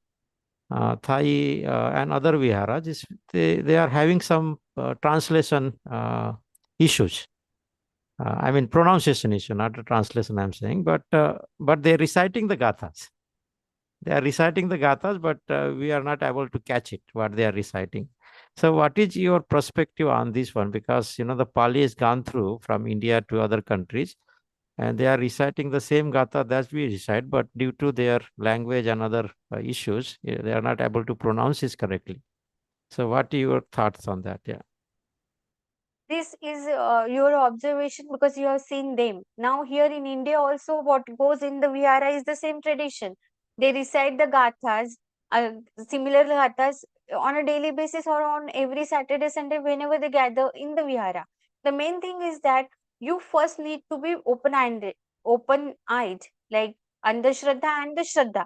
S2: Thai and other Viharas, they are having some translation issues. I mean pronunciation issue, not a translation. I'm saying, but they're reciting the gathas. They are reciting the gathas, but we are not able to catch it what they are reciting. So, what is your perspective on this one? Because the Pali has gone through from India to other countries, and they are reciting the same gatha that we recite, but due to their language and other issues, they are not able to pronounce it correctly. So, what are your thoughts on that? Yeah.
S3: This is your observation because you have seen them. Now, here in India, also, what goes in the Vihara is the same tradition. They recite the gathas, similar gathas on a daily basis or on every Saturday, Sunday, whenever they gather in the Vihara. The main thing is that you first need to be open-eyed, like Andhashraddha and the Shraddha.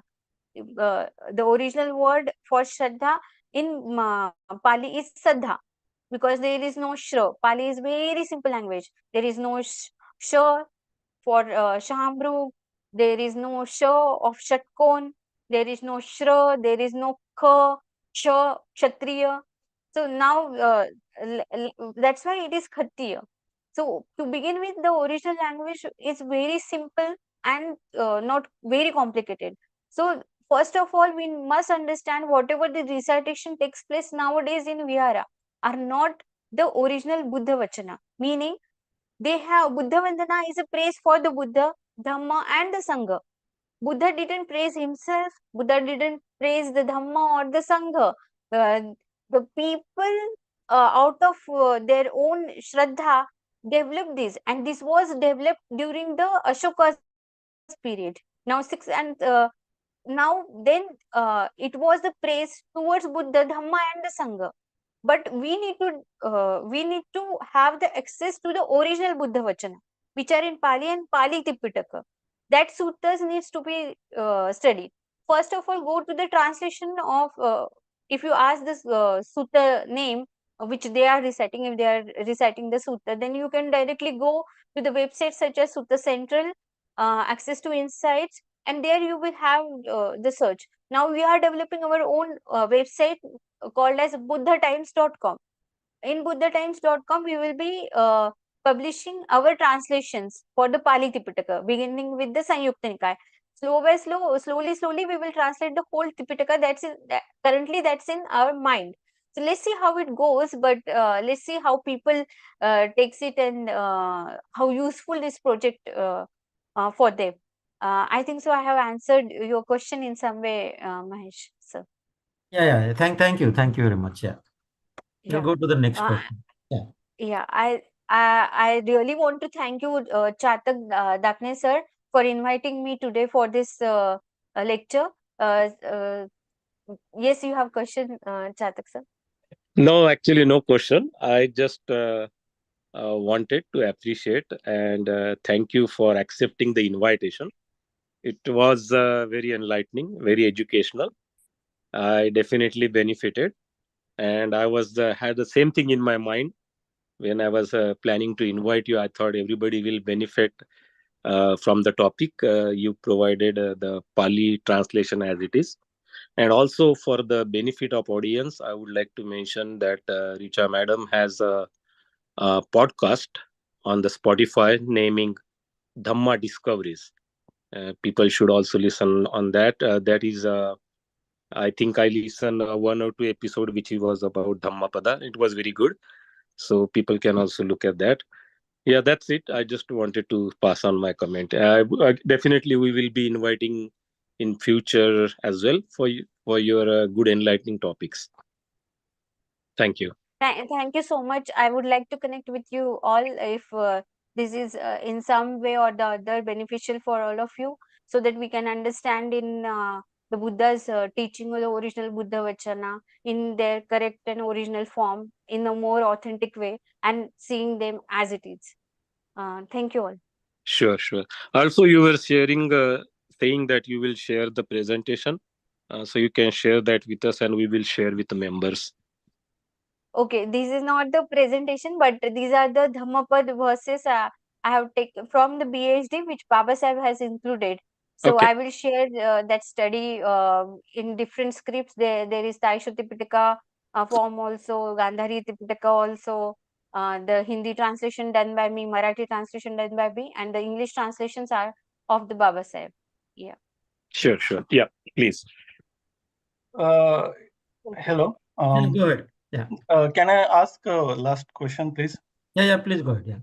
S3: The original word for Shraddha in Pali is Saddha, because there is no shra. Pali is very simple language. There is no sh for Shahamru. There is no sh of Shatkon. There is no shra. There is no kha, sh, Kshatriya. So now that's why it is Khattiya. So to begin with, the original language is very simple and not very complicated. So first of all, we must understand whatever the recitation takes place nowadays in Vihara are not the original Buddha Vachana, meaning they have Buddha Vandana is a praise for the Buddha, Dhamma, and the Sangha. Buddha didn't praise himself, Buddha didn't praise the Dhamma or the Sangha. The people out of their own Shraddha developed this, and this was developed during the Ashoka's period. Now, it was the praise towards Buddha, Dhamma, and the Sangha. But we need to have the access to the original Buddha Vachana, which are in Pali and Pali Tipitaka. That suttas needs to be studied. First of all, go to the translation of if you ask this sutta name which they are reciting, if they are reciting the sutta, then you can directly go to the websites such as Sutta Central, access to insights, and there you will have the search. Now we are developing our own website called as buddhatimes.com. In buddhatimes.com, we will be publishing our translations for the Pali Tipitaka, beginning with the Sanyukta Nikaya. Slowly, we will translate the whole Tipitaka currently that's in our mind. So let's see how it goes, but let's see how people takes it and how useful this project for them. I think so. I have answered your question in some way, Mahesh, sir.
S2: Yeah. Thank you very much. Yeah. We'll
S3: Yeah.
S2: go to the next question. Yeah.
S3: Yeah, I really want to thank you, Chatak Dakne sir, for inviting me today for this lecture. Yes, you have question, Chatak sir.
S5: No, actually, no question. I just wanted to appreciate and thank you for accepting the invitation. It was very enlightening, very educational. I definitely benefited, and I was had the same thing in my mind when I was planning to invite you. I thought everybody will benefit from the topic you provided, the Pali translation as it is. And also for the benefit of audience, I would like to mention that Richa madam has podcast on the Spotify naming Dhamma Discoveries. People should also listen on that. That is, I think I listened 1 or 2 episode which was about Dhammapada. It was very good. So people can also look at that. Yeah, that's it. I just wanted to pass on my comment. Definitely, we will be inviting in future as well for your good enlightening topics. Thank you.
S3: Thank you so much. I would like to connect with you all if this is in some way or the other beneficial for all of you, so that we can understand in the Buddha's teaching or the original Buddha Vachana in their correct and original form in a more authentic way and seeing them as it is. Thank you all.
S5: Sure, sure. Also, you were sharing, saying that you will share the presentation. So you can share that with us and we will share with the members.
S3: Okay, this is not the presentation, but these are the Dhammapad verses I have taken from the BHD, which Baba Sahib has included. So
S5: Okay.
S3: I will share that study in different scripts. There is Taisho Tipitaka form also, Gandhari Tipitaka also, the Hindi translation done by me, Marathi translation done by me, and the English translations are of the Baba Sahib. Yeah.
S5: Sure, sure. Yeah, please.
S6: Hello.
S2: Yeah, go ahead. Yeah.
S6: Can I ask a last question, please?
S2: Yeah, please go ahead. Yeah.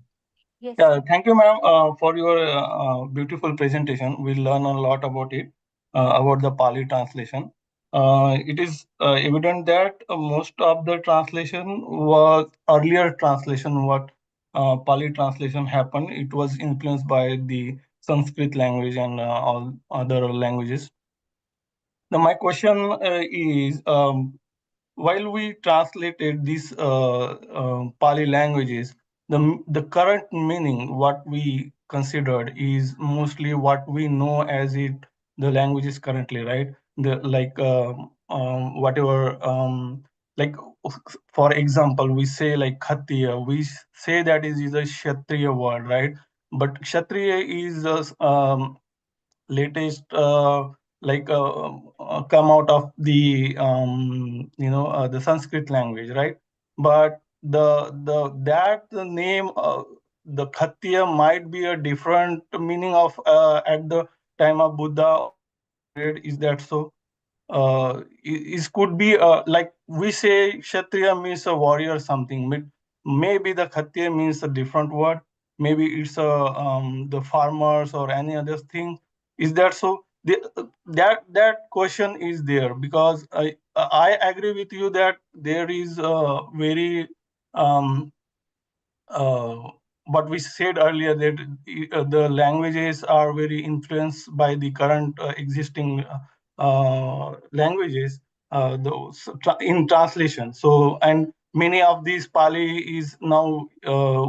S3: Yes.
S6: Yeah, thank you, ma'am, for your beautiful presentation. We learn a lot about it, about the Pali translation. It is evident that most of the translation was earlier translation, what Pali translation happened. It was influenced by the Sanskrit language and all other languages. Now, my question is, while we translated these Pali languages, the current meaning, what we considered, is mostly what we know as it the languages currently, right? The whatever like for example, we say like Khattiya, we say that is a Kshatriya word, right? But Kshatriya is latest come out of the the Sanskrit language, right? But the name the Khattiya might be a different meaning of at the time of Buddha or later period. Is that so? It could be like we say Kshatriya means a warrior something. Maybe the Khattiya means a different word. Maybe it's the farmers or any other thing. Is that so? That question is there because I agree with you that there is a very um, what we said earlier, that the languages are very influenced by the current existing languages in translation. So, and many of these Pali is now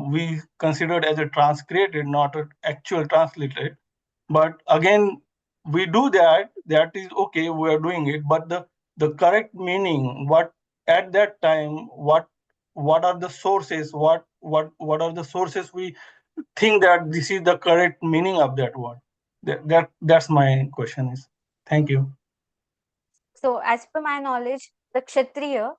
S6: we considered as a transcreated, not an actual translated. But again, we do that. That is okay. We are doing it. But the correct meaning, what at that time, what are the sources? What are the sources we think that this is the correct meaning of that word? That's my question. Is thank you.
S3: So, as per my knowledge, the Kshatriya,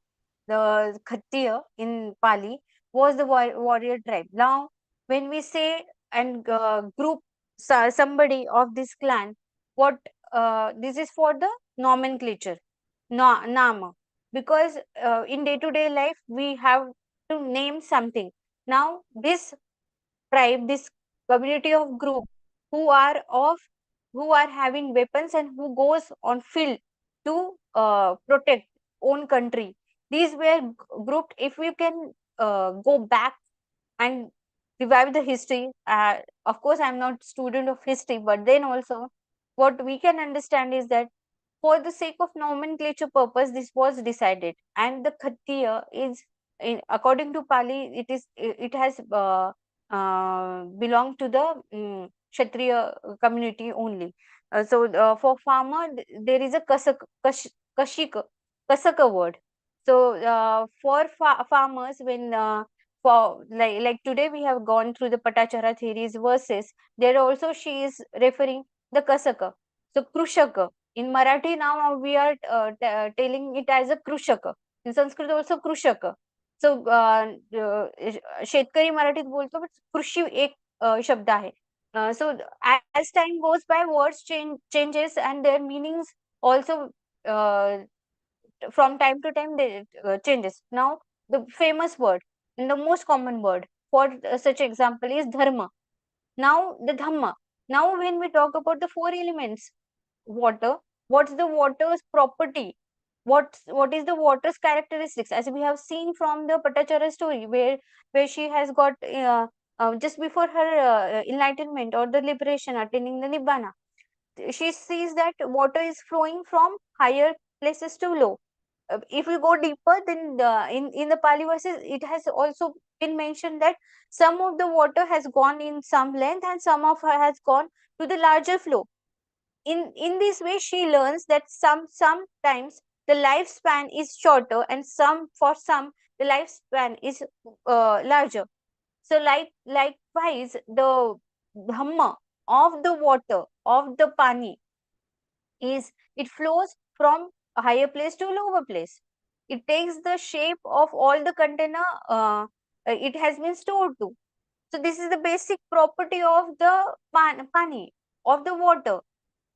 S3: the Khattiya in Pali, was the warrior tribe. Now, when we say and group somebody of this clan, what this is for the nomenclature, nama, because in day-to-day life we have to name something. Now, this tribe, this community of group who are of who are having weapons and who goes on field to protect own country. These were grouped. If we can go back and revive the history, of course I'm not student of history, but then also what we can understand is that for the sake of nomenclature purpose, this was decided. And the Khattiya is, according to Pali, it has belonged to the Kshatriya community only. For farmer, there is a kasika word. So for farmers, when for like today we have gone through the Patachara theories verses, there also she is referring the kasaka. So krushaka in Marathi now we are telling it as a krushaka. In Sanskrit also krushaka. सो शेतकरी मराठीत बोलतो, but कृषी एक शब्द आहे. So as time goes by, words changes and their meanings also from time to time they changes. Now the famous word and the most common word for such example is dharma. Now the dhamma. Now when we talk about the four elements, water, what's the water's property? What is the water's characteristics? As we have seen from the Patachara story, where she has got just before her enlightenment or the liberation, attaining the nibbana, she sees that water is flowing from higher places to low. If we go deeper, then in the Pali verses, it has also been mentioned that some of the water has gone in some length and some of her has gone to the larger flow. In this way, she learns that sometimes the lifespan is shorter and for some the lifespan is larger. So likewise, the dhamma of the water of the pani is it flows from a higher place to a lower place. It takes the shape of all the container it has been stored to. So this is the basic property of the pani, of the water.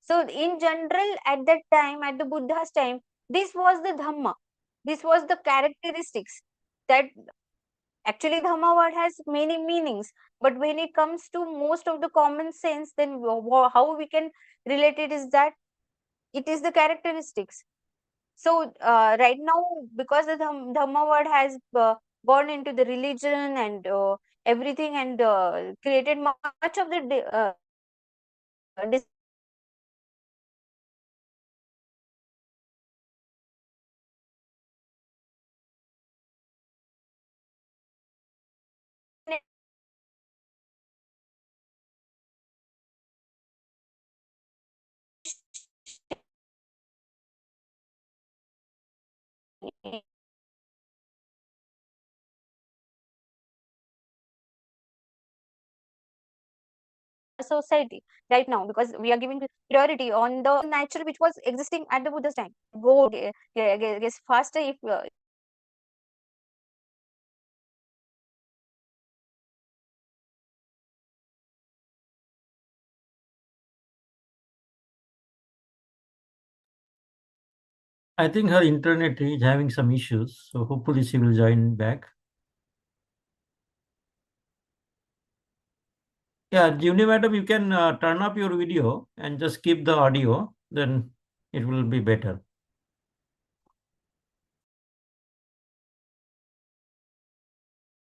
S3: So in general, at that time, at the Buddha's time, this was the dhamma. This was the characteristics that actually dhamma word has many meanings. But when it comes to most of the common sense, then how we can relate it is that it is the characteristics. So right now, because the dhamma word has gone into the religion and everything and created much of the society right now, because we are giving priority on the natural which was existing at the Buddha's time. Go guess faster if
S2: I think her internet is having some issues, so hopefully she will join back. Yeah, Juni madam, you can turn up your video and just keep the audio, then it will be better.